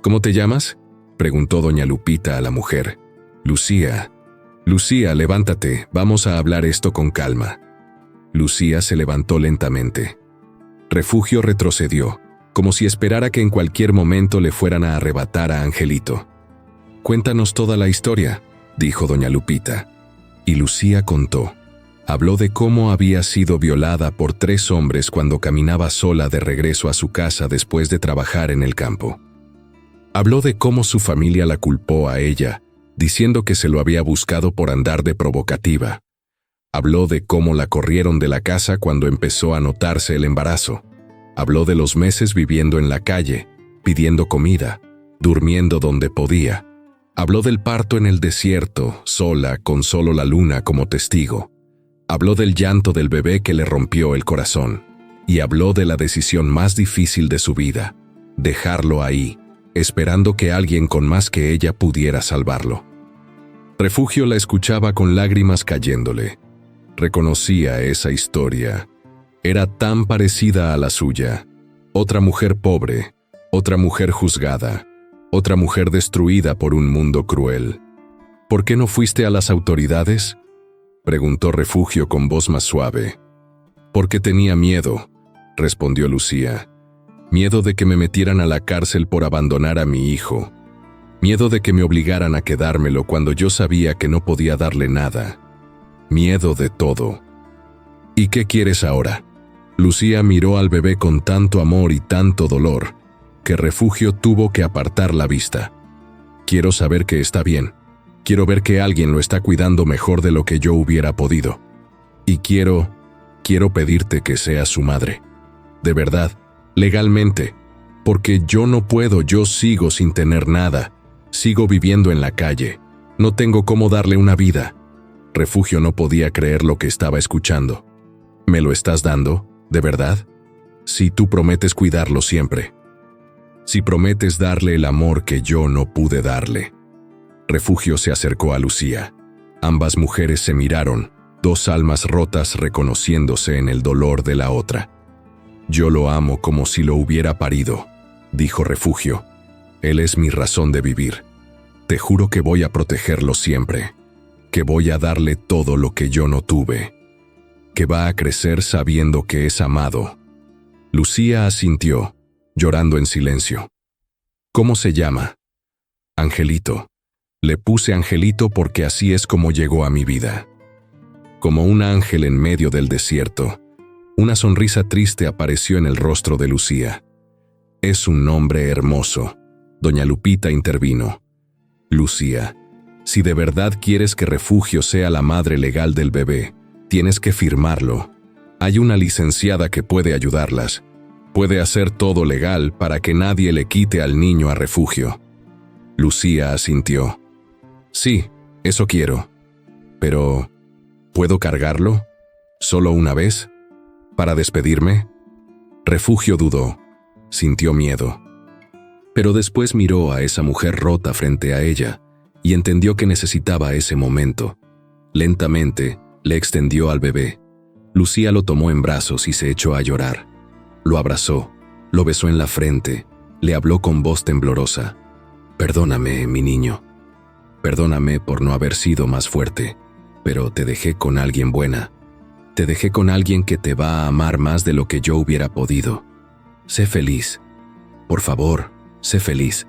¿Cómo te llamas?, preguntó doña Lupita a la mujer. Lucía. Lucía, levántate, vamos a hablar esto con calma. Lucía se levantó lentamente. Refugio retrocedió, como si esperara que en cualquier momento le fueran a arrebatar a Angelito. Cuéntanos toda la historia, dijo doña Lupita. Y Lucía contó. Habló de cómo había sido violada por 3 hombres cuando caminaba sola de regreso a su casa después de trabajar en el campo. Habló de cómo su familia la culpó a ella, diciendo que se lo había buscado por andar de provocativa. Habló de cómo la corrieron de la casa cuando empezó a notarse el embarazo. Habló de los meses viviendo en la calle, pidiendo comida, durmiendo donde podía. Habló del parto en el desierto, sola, con solo la luna como testigo. Habló del llanto del bebé que le rompió el corazón. Y habló de la decisión más difícil de su vida, dejarlo ahí, esperando que alguien con más que ella pudiera salvarlo. Refugio la escuchaba con lágrimas cayéndole. Reconocía esa historia. Era tan parecida a la suya. Otra mujer pobre, otra mujer juzgada, otra mujer destruida por un mundo cruel. ¿Por qué no fuiste a las autoridades?, preguntó Refugio con voz más suave. Porque tenía miedo, respondió Lucía. Miedo de que me metieran a la cárcel por abandonar a mi hijo. Miedo de que me obligaran a quedármelo cuando yo sabía que no podía darle nada. Miedo de todo. ¿Y qué quieres ahora? Lucía miró al bebé con tanto amor y tanto dolor, que Refugio tuvo que apartar la vista. Quiero saber que está bien. Quiero ver que alguien lo está cuidando mejor de lo que yo hubiera podido. Y quiero pedirte que seas su madre. De verdad, legalmente. Porque yo no puedo, yo sigo sin tener nada. Sigo viviendo en la calle. No tengo cómo darle una vida. Refugio no podía creer lo que estaba escuchando. ¿Me lo estás dando? ¿De verdad? Si tú prometes cuidarlo siempre. Si prometes darle el amor que yo no pude darle. Refugio se acercó a Lucía. Ambas mujeres se miraron, 2 almas rotas reconociéndose en el dolor de la otra. Yo lo amo como si lo hubiera parido, dijo Refugio. Él es mi razón de vivir. Te juro que voy a protegerlo siempre, que voy a darle todo lo que yo no tuve, que va a crecer sabiendo que es amado. Lucía asintió, llorando en silencio. ¿Cómo se llama? Angelito. Le puse Angelito porque así es como llegó a mi vida. Como un ángel en medio del desierto, una sonrisa triste apareció en el rostro de Lucía. Es un nombre hermoso. Doña Lupita intervino. Lucía, si de verdad quieres que Refugio sea la madre legal del bebé, tienes que firmarlo. Hay una licenciada que puede ayudarlas. Puede hacer todo legal para que nadie le quite al niño a Refugio. Lucía asintió. Sí, eso quiero. Pero, ¿puedo cargarlo? ¿Solo una vez? ¿Para despedirme? Refugio dudó. Sintió miedo. Pero después miró a esa mujer rota frente a ella y entendió que necesitaba ese momento. Lentamente, le extendió al bebé. Lucía lo tomó en brazos y se echó a llorar. Lo abrazó, lo besó en la frente, le habló con voz temblorosa. Perdóname, mi niño. Perdóname por no haber sido más fuerte, pero te dejé con alguien buena. Te dejé con alguien que te va a amar más de lo que yo hubiera podido. Sé feliz. Por favor, sé feliz.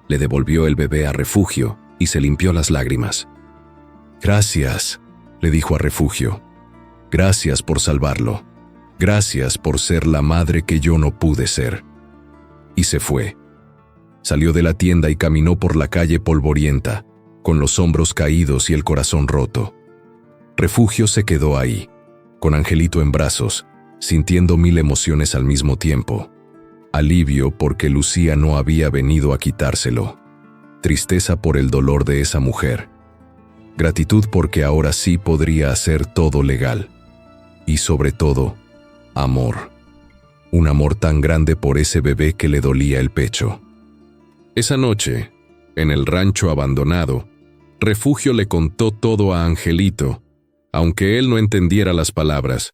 Le devolvió el bebé a Refugio y se limpió las lágrimas. Gracias, le dijo a Refugio. Gracias por salvarlo. Gracias por ser la madre que yo no pude ser. Y se fue. Salió de la tienda y caminó por la calle polvorienta, con los hombros caídos y el corazón roto. Refugio se quedó ahí, con Angelito en brazos, sintiendo mil emociones al mismo tiempo. Alivio porque Lucía no había venido a quitárselo. Tristeza por el dolor de esa mujer. Gratitud porque ahora sí podría hacer todo legal. Y sobre todo, amor. Un amor tan grande por ese bebé que le dolía el pecho. Esa noche, en el rancho abandonado, Refugio le contó todo a Angelito, aunque él no entendiera las palabras.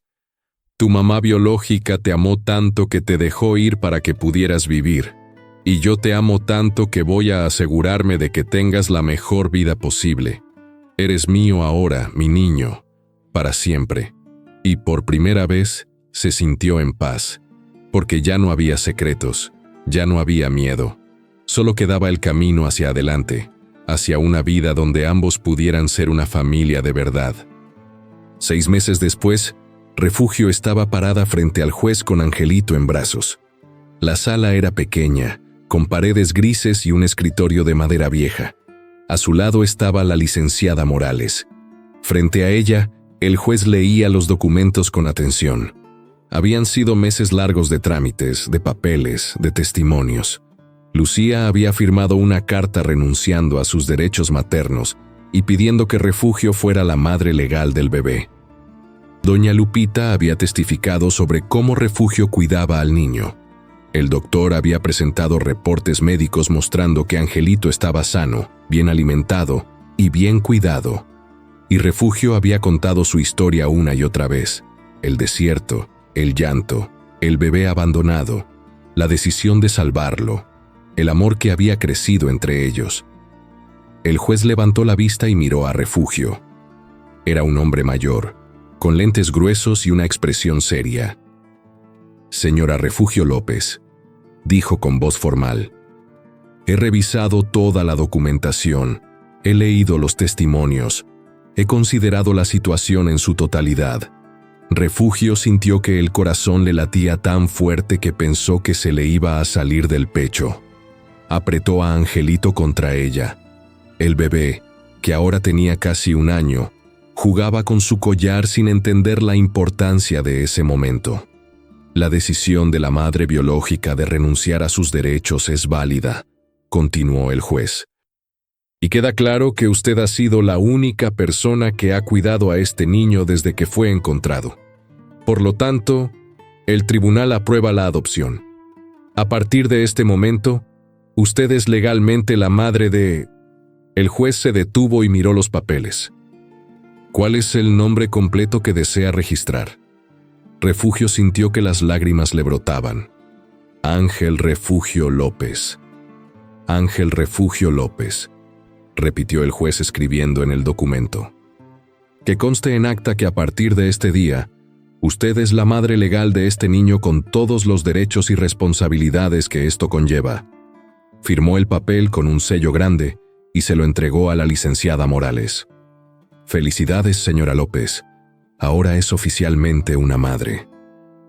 Tu mamá biológica te amó tanto que te dejó ir para que pudieras vivir, y yo te amo tanto que voy a asegurarme de que tengas la mejor vida posible. Eres mío ahora, mi niño, para siempre. Y por primera vez se sintió en paz, porque ya no había secretos, ya no había miedo. Solo quedaba el camino hacia adelante, hacia una vida donde ambos pudieran ser una familia de verdad. 6 meses después, Refugio estaba parada frente al juez con Angelito en brazos. La sala era pequeña, con paredes grises y un escritorio de madera vieja. A su lado estaba la licenciada Morales. Frente a ella, el juez leía los documentos con atención. Habían sido meses largos de trámites, de papeles, de testimonios. Lucía había firmado una carta renunciando a sus derechos maternos y pidiendo que Refugio fuera la madre legal del bebé. Doña Lupita había testificado sobre cómo Refugio cuidaba al niño. El doctor había presentado reportes médicos mostrando que Angelito estaba sano, bien alimentado y bien cuidado. Y Refugio había contado su historia una y otra vez. El desierto, el llanto, el bebé abandonado, la decisión de salvarlo, el amor que había crecido entre ellos. El juez levantó la vista y miró a Refugio. Era un hombre mayor, con lentes gruesos y una expresión seria. Señora Refugio López, dijo con voz formal, he revisado toda la documentación, he leído los testimonios, he considerado la situación en su totalidad. Refugio sintió que el corazón le latía tan fuerte que pensó que se le iba a salir del pecho. Apretó a Angelito contra ella. El bebé, que ahora tenía casi 1 año, jugaba con su collar sin entender la importancia de ese momento. La decisión de la madre biológica de renunciar a sus derechos es válida, continuó el juez. Y queda claro que usted ha sido la única persona que ha cuidado a este niño desde que fue encontrado. Por lo tanto, el tribunal aprueba la adopción. A partir de este momento, usted es legalmente la madre de... El juez se detuvo y miró los papeles. ¿Cuál es el nombre completo que desea registrar? Refugio sintió que las lágrimas le brotaban. Ángel Refugio López. Ángel Refugio López, repitió el juez escribiendo en el documento. Que conste en acta que a partir de este día, usted es la madre legal de este niño con todos los derechos y responsabilidades que esto conlleva. Firmó el papel con un sello grande y se lo entregó a la licenciada Morales. Felicidades, señora López. Ahora es oficialmente una madre.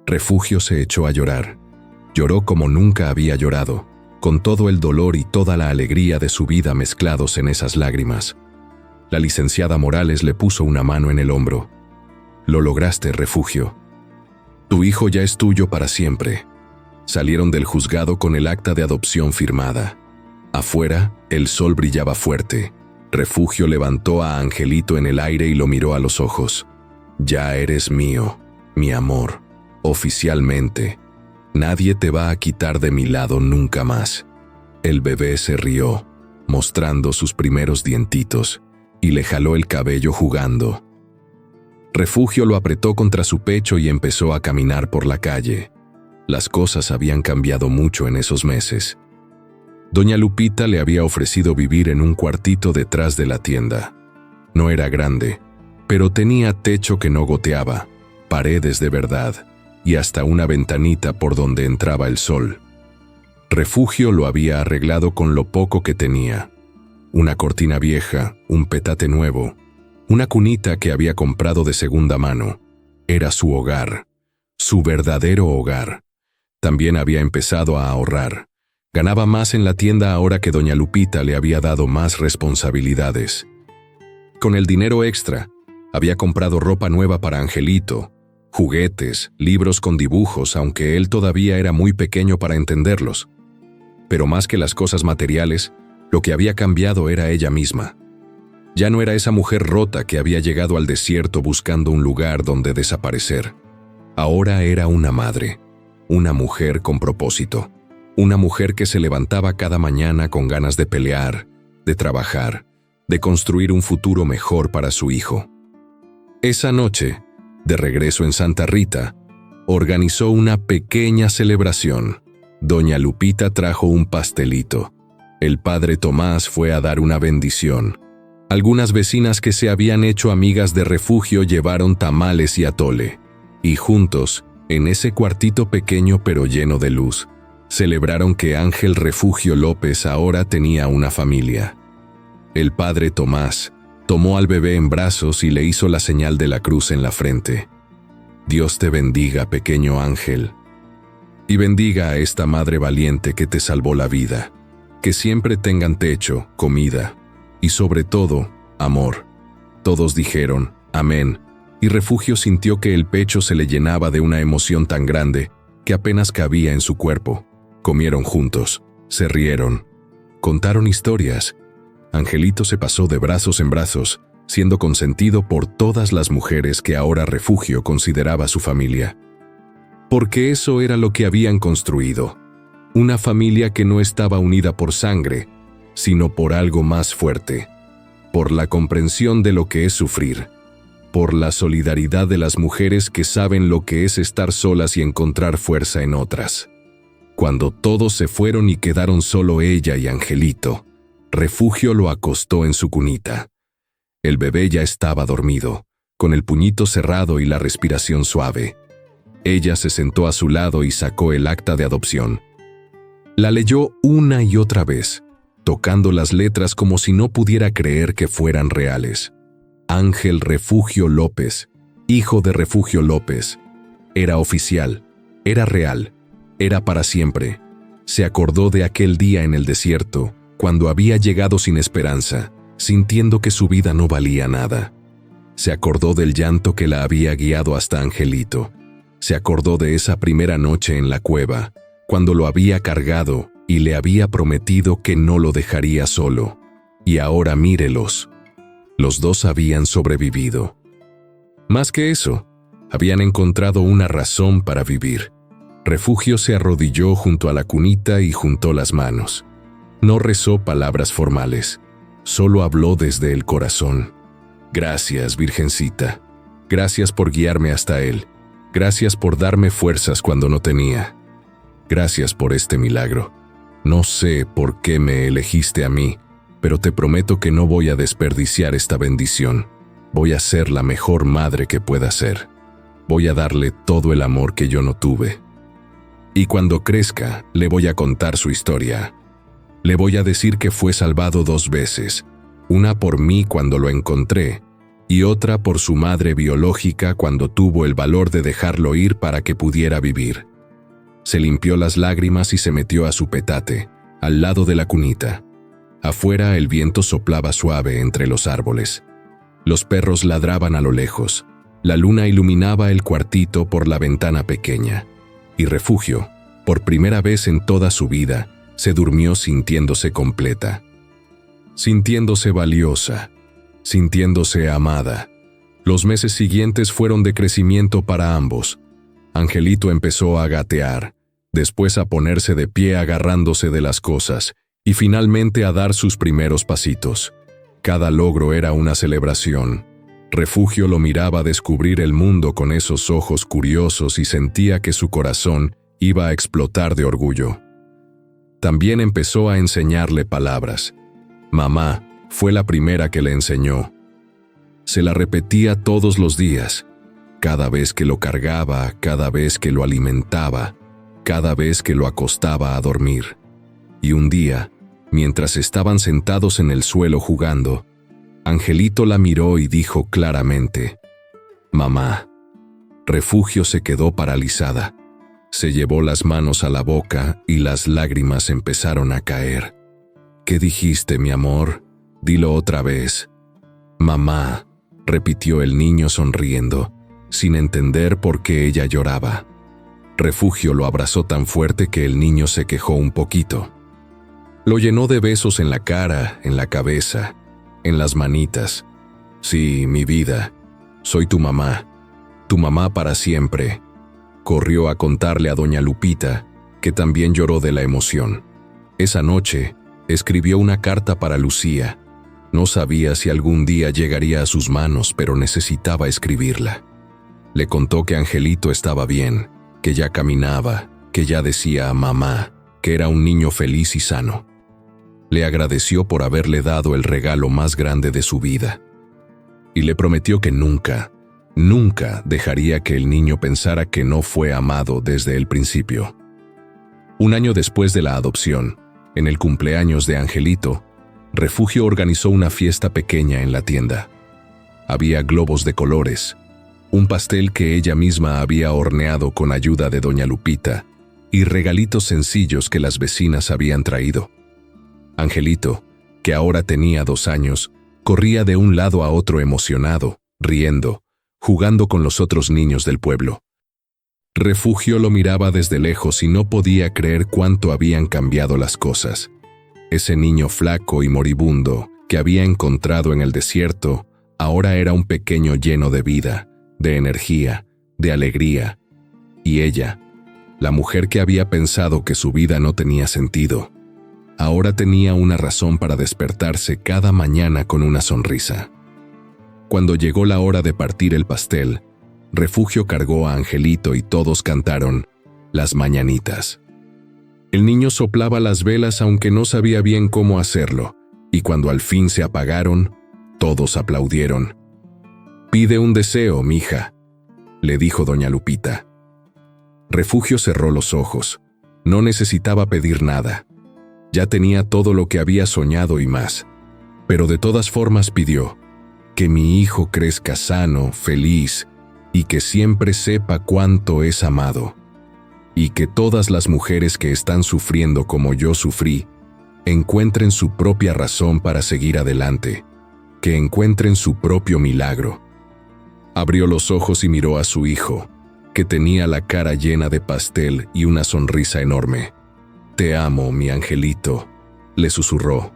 Refugio se echó a llorar. Lloró como nunca había llorado, con todo el dolor y toda la alegría de su vida mezclados en esas lágrimas. La licenciada Morales le puso una mano en el hombro. Lo lograste, Refugio. Tu hijo ya es tuyo para siempre. Salieron del juzgado con el acta de adopción firmada. Afuera, el sol brillaba fuerte. Refugio levantó a Angelito en el aire y lo miró a los ojos. Ya eres mío, mi amor, oficialmente. Nadie te va a quitar de mi lado nunca más. El bebé se rió, mostrando sus primeros dientitos, y le jaló el cabello jugando. Refugio lo apretó contra su pecho y empezó a caminar por la calle. Las cosas habían cambiado mucho en esos meses. Doña Lupita le había ofrecido vivir en un cuartito detrás de la tienda. No era grande, pero tenía techo que no goteaba, paredes de verdad y hasta una ventanita por donde entraba el sol. Refugio lo había arreglado con lo poco que tenía. Una cortina vieja, un petate nuevo, una cunita que había comprado de segunda mano. Era su hogar, su verdadero hogar. También había empezado a ahorrar. Ganaba más en la tienda ahora que doña Lupita le había dado más responsabilidades. Con el dinero extra, había comprado ropa nueva para Angelito, juguetes, libros con dibujos, aunque él todavía era muy pequeño para entenderlos. Pero más que las cosas materiales, lo que había cambiado era ella misma. Ya no era esa mujer rota que había llegado al desierto buscando un lugar donde desaparecer. Ahora era una madre, una mujer con propósito, una mujer que se levantaba cada mañana con ganas de pelear, de trabajar, de construir un futuro mejor para su hijo. Esa noche, de regreso en Santa Rita, organizó una pequeña celebración. Doña Lupita trajo un pastelito. El padre Tomás fue a dar una bendición. Algunas vecinas que se habían hecho amigas de Refugio llevaron tamales y atole. Y juntos, en ese cuartito pequeño pero lleno de luz, celebraron que Ángel Refugio López ahora tenía una familia. El padre Tomás tomó al bebé en brazos y le hizo la señal de la cruz en la frente. Dios te bendiga, pequeño ángel. Y bendiga a esta madre valiente que te salvó la vida. Que siempre tengan techo, comida y sobre todo, amor. Todos dijeron, amén, y Refugio sintió que el pecho se le llenaba de una emoción tan grande que apenas cabía en su cuerpo. Comieron juntos, se rieron, contaron historias. Angelito se pasó de brazos en brazos, siendo consentido por todas las mujeres que ahora Refugio consideraba su familia. Porque eso era lo que habían construido. Una familia que no estaba unida por sangre, sino por algo más fuerte. Por la comprensión de lo que es sufrir. Por la solidaridad de las mujeres que saben lo que es estar solas y encontrar fuerza en otras. Cuando todos se fueron y quedaron solo ella y Angelito, Refugio lo acostó en su cunita. El bebé ya estaba dormido, con el puñito cerrado y la respiración suave. Ella se sentó a su lado y sacó el acta de adopción. La leyó una y otra vez, tocando las letras como si no pudiera creer que fueran reales. Ángel Refugio López, hijo de Refugio López. Era oficial, era real, era para siempre. Se acordó de aquel día en el desierto, cuando había llegado sin esperanza, sintiendo que su vida no valía nada. Se acordó del llanto que la había guiado hasta Angelito. Se acordó de esa primera noche en la cueva, cuando lo había cargado y le había prometido que no lo dejaría solo. Y ahora mírelos. Los dos habían sobrevivido. Más que eso, habían encontrado una razón para vivir. Refugio se arrodilló junto a la cunita y juntó las manos. No rezó palabras formales, solo habló desde el corazón. Gracias, Virgencita. Gracias por guiarme hasta él. Gracias por darme fuerzas cuando no tenía. Gracias por este milagro. No sé por qué me elegiste a mí, pero te prometo que no voy a desperdiciar esta bendición. Voy a ser la mejor madre que pueda ser. Voy a darle todo el amor que yo no tuve. Y cuando crezca, le voy a contar su historia. Le voy a decir que fue salvado 2 veces, una por mí cuando lo encontré, y otra por su madre biológica cuando tuvo el valor de dejarlo ir para que pudiera vivir. Se limpió las lágrimas y se metió a su petate, al lado de la cunita. Afuera el viento soplaba suave entre los árboles. Los perros ladraban a lo lejos. La luna iluminaba el cuartito por la ventana pequeña. Y Refugio, por primera vez en toda su vida, se durmió sintiéndose completa. Sintiéndose valiosa. Sintiéndose amada. Los meses siguientes fueron de crecimiento para ambos. Angelito empezó a gatear, después a ponerse de pie agarrándose de las cosas, y finalmente a dar sus primeros pasitos. Cada logro era una celebración. Refugio lo miraba descubrir el mundo con esos ojos curiosos y sentía que su corazón iba a explotar de orgullo. También empezó a enseñarle palabras. Mamá fue la primera que le enseñó. Se la repetía todos los días, cada vez que lo cargaba, cada vez que lo alimentaba, cada vez que lo acostaba a dormir. Y un día, mientras estaban sentados en el suelo jugando, Angelito la miró y dijo claramente: «Mamá». Refugio se quedó paralizada. Se llevó las manos a la boca y las lágrimas empezaron a caer. «¿Qué dijiste, mi amor? Dilo otra vez». «Mamá», repitió el niño sonriendo, sin entender por qué ella lloraba. Refugio lo abrazó tan fuerte que el niño se quejó un poquito. Lo llenó de besos en la cara, en la cabeza, en las manitas. «Sí, mi vida, soy tu mamá para siempre». Corrió a contarle a doña Lupita, que también lloró de la emoción. Esa noche, escribió una carta para Lucía. No sabía si algún día llegaría a sus manos, pero necesitaba escribirla. Le contó que Angelito estaba bien, que ya caminaba, que ya decía mamá, que era un niño feliz y sano. Le agradeció por haberle dado el regalo más grande de su vida. Y le prometió que nunca dejaría que el niño pensara que no fue amado desde el principio. Un año después de la adopción, en el cumpleaños de Angelito, Refugio organizó una fiesta pequeña en la tienda. Había globos de colores, un pastel que ella misma había horneado con ayuda de doña Lupita y regalitos sencillos que las vecinas habían traído. Angelito, que ahora tenía 2 años, corría de un lado a otro emocionado, riendo, jugando con los otros niños del pueblo. Refugio lo miraba desde lejos y no podía creer cuánto habían cambiado las cosas. Ese niño flaco y moribundo que había encontrado en el desierto ahora era un pequeño lleno de vida, de energía, de alegría. Y ella, la mujer que había pensado que su vida no tenía sentido, ahora tenía una razón para despertarse cada mañana con una sonrisa. Cuando llegó la hora de partir el pastel, Refugio cargó a Angelito y todos cantaron las mañanitas. El niño soplaba las velas aunque no sabía bien cómo hacerlo, y cuando al fin se apagaron, todos aplaudieron. «Pide un deseo, mija», le dijo doña Lupita. Refugio cerró los ojos. No necesitaba pedir nada. Ya tenía todo lo que había soñado y más. Pero de todas formas pidió: «Que mi hijo crezca sano, feliz, y que siempre sepa cuánto es amado. Y que todas las mujeres que están sufriendo como yo sufrí, encuentren su propia razón para seguir adelante, que encuentren su propio milagro». Abrió los ojos y miró a su hijo, que tenía la cara llena de pastel y una sonrisa enorme. «Te amo, mi angelito», le susurró,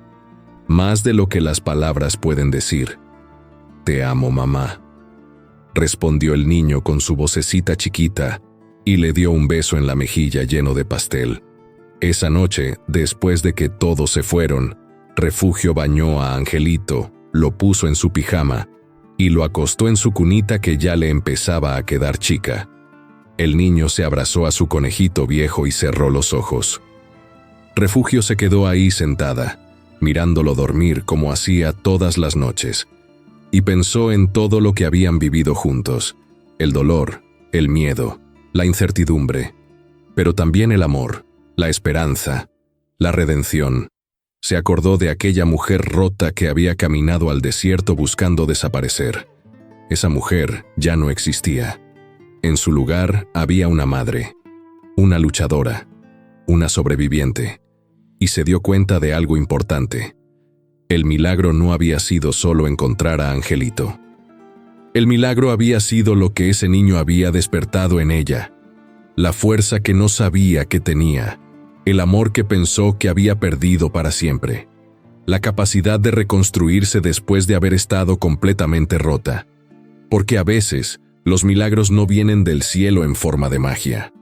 «más de lo que las palabras pueden decir». «Te amo, mamá», respondió el niño con su vocecita chiquita y le dio un beso en la mejilla lleno de pastel. Esa noche, después de que todos se fueron, Refugio bañó a Angelito, lo puso en su pijama y lo acostó en su cunita que ya le empezaba a quedar chica. El niño se abrazó a su conejito viejo y cerró los ojos. Refugio se quedó ahí sentada, mirándolo dormir como hacía todas las noches, y pensó en todo lo que habían vivido juntos: el dolor, el miedo, la incertidumbre, pero también el amor, la esperanza, la redención. Se acordó de aquella mujer rota que había caminado al desierto buscando desaparecer. Esa mujer ya no existía. En su lugar había una madre, una luchadora, una sobreviviente, y se dio cuenta de algo importante. El milagro no había sido solo encontrar a Angelito. El milagro había sido lo que ese niño había despertado en ella, la fuerza que no sabía que tenía, el amor que pensó que había perdido para siempre, la capacidad de reconstruirse después de haber estado completamente rota. Porque a veces, los milagros no vienen del cielo en forma de magia.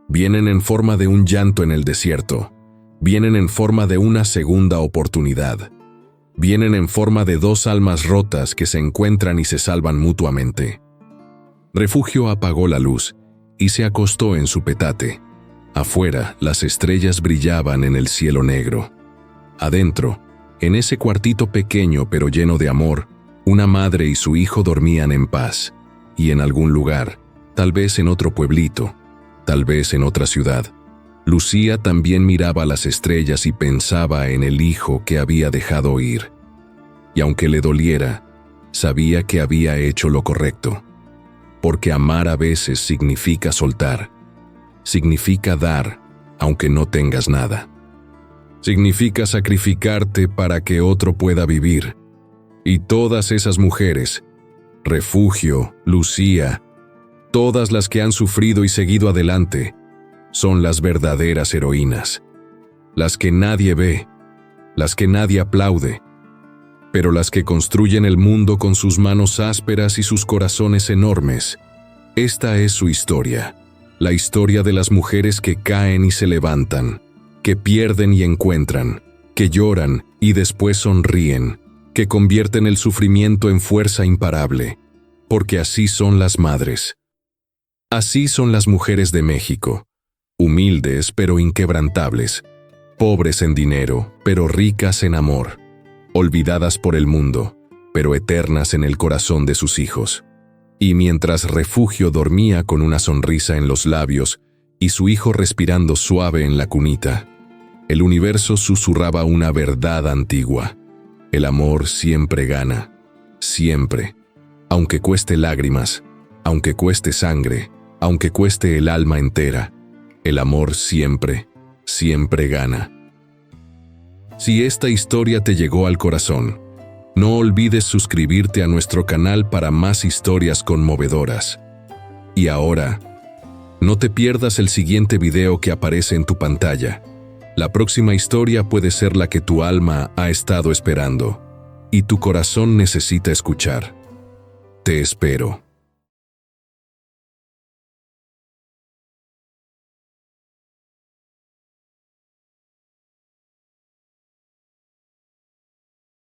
Vienen en forma de un llanto en el desierto. Vienen en forma de una segunda oportunidad. Vienen en forma de 2 almas rotas que se encuentran y se salvan mutuamente. Refugio apagó la luz y se acostó en su petate. Afuera, las estrellas brillaban en el cielo negro. Adentro, en ese cuartito pequeño pero lleno de amor, una madre y su hijo dormían en paz. Y en algún lugar, tal vez en otro pueblito, tal vez en otra ciudad, Lucía también miraba las estrellas y pensaba en el hijo que había dejado ir. Y aunque le doliera, sabía que había hecho lo correcto. Porque amar a veces significa soltar. Significa dar, aunque no tengas nada. Significa sacrificarte para que otro pueda vivir. Y todas esas mujeres, Refugio, Lucía, todas las que han sufrido y seguido adelante, son las verdaderas heroínas. Las que nadie ve, las que nadie aplaude, pero las que construyen el mundo con sus manos ásperas y sus corazones enormes. Esta es su historia, la historia de las mujeres que caen y se levantan, que pierden y encuentran, que lloran y después sonríen, que convierten el sufrimiento en fuerza imparable, porque así son las madres. Así son las mujeres de México, humildes pero inquebrantables, pobres en dinero pero ricas en amor, olvidadas por el mundo, pero eternas en el corazón de sus hijos. Y mientras Refugio dormía con una sonrisa en los labios y su hijo respirando suave en la cunita, el universo susurraba una verdad antigua. El amor siempre gana, siempre, aunque cueste lágrimas, aunque cueste sangre, aunque cueste el alma entera, el amor siempre, siempre gana. Si esta historia te llegó al corazón, no olvides suscribirte a nuestro canal para más historias conmovedoras. Y ahora, no te pierdas el siguiente video que aparece en tu pantalla. La próxima historia puede ser la que tu alma ha estado esperando y tu corazón necesita escuchar. Te espero.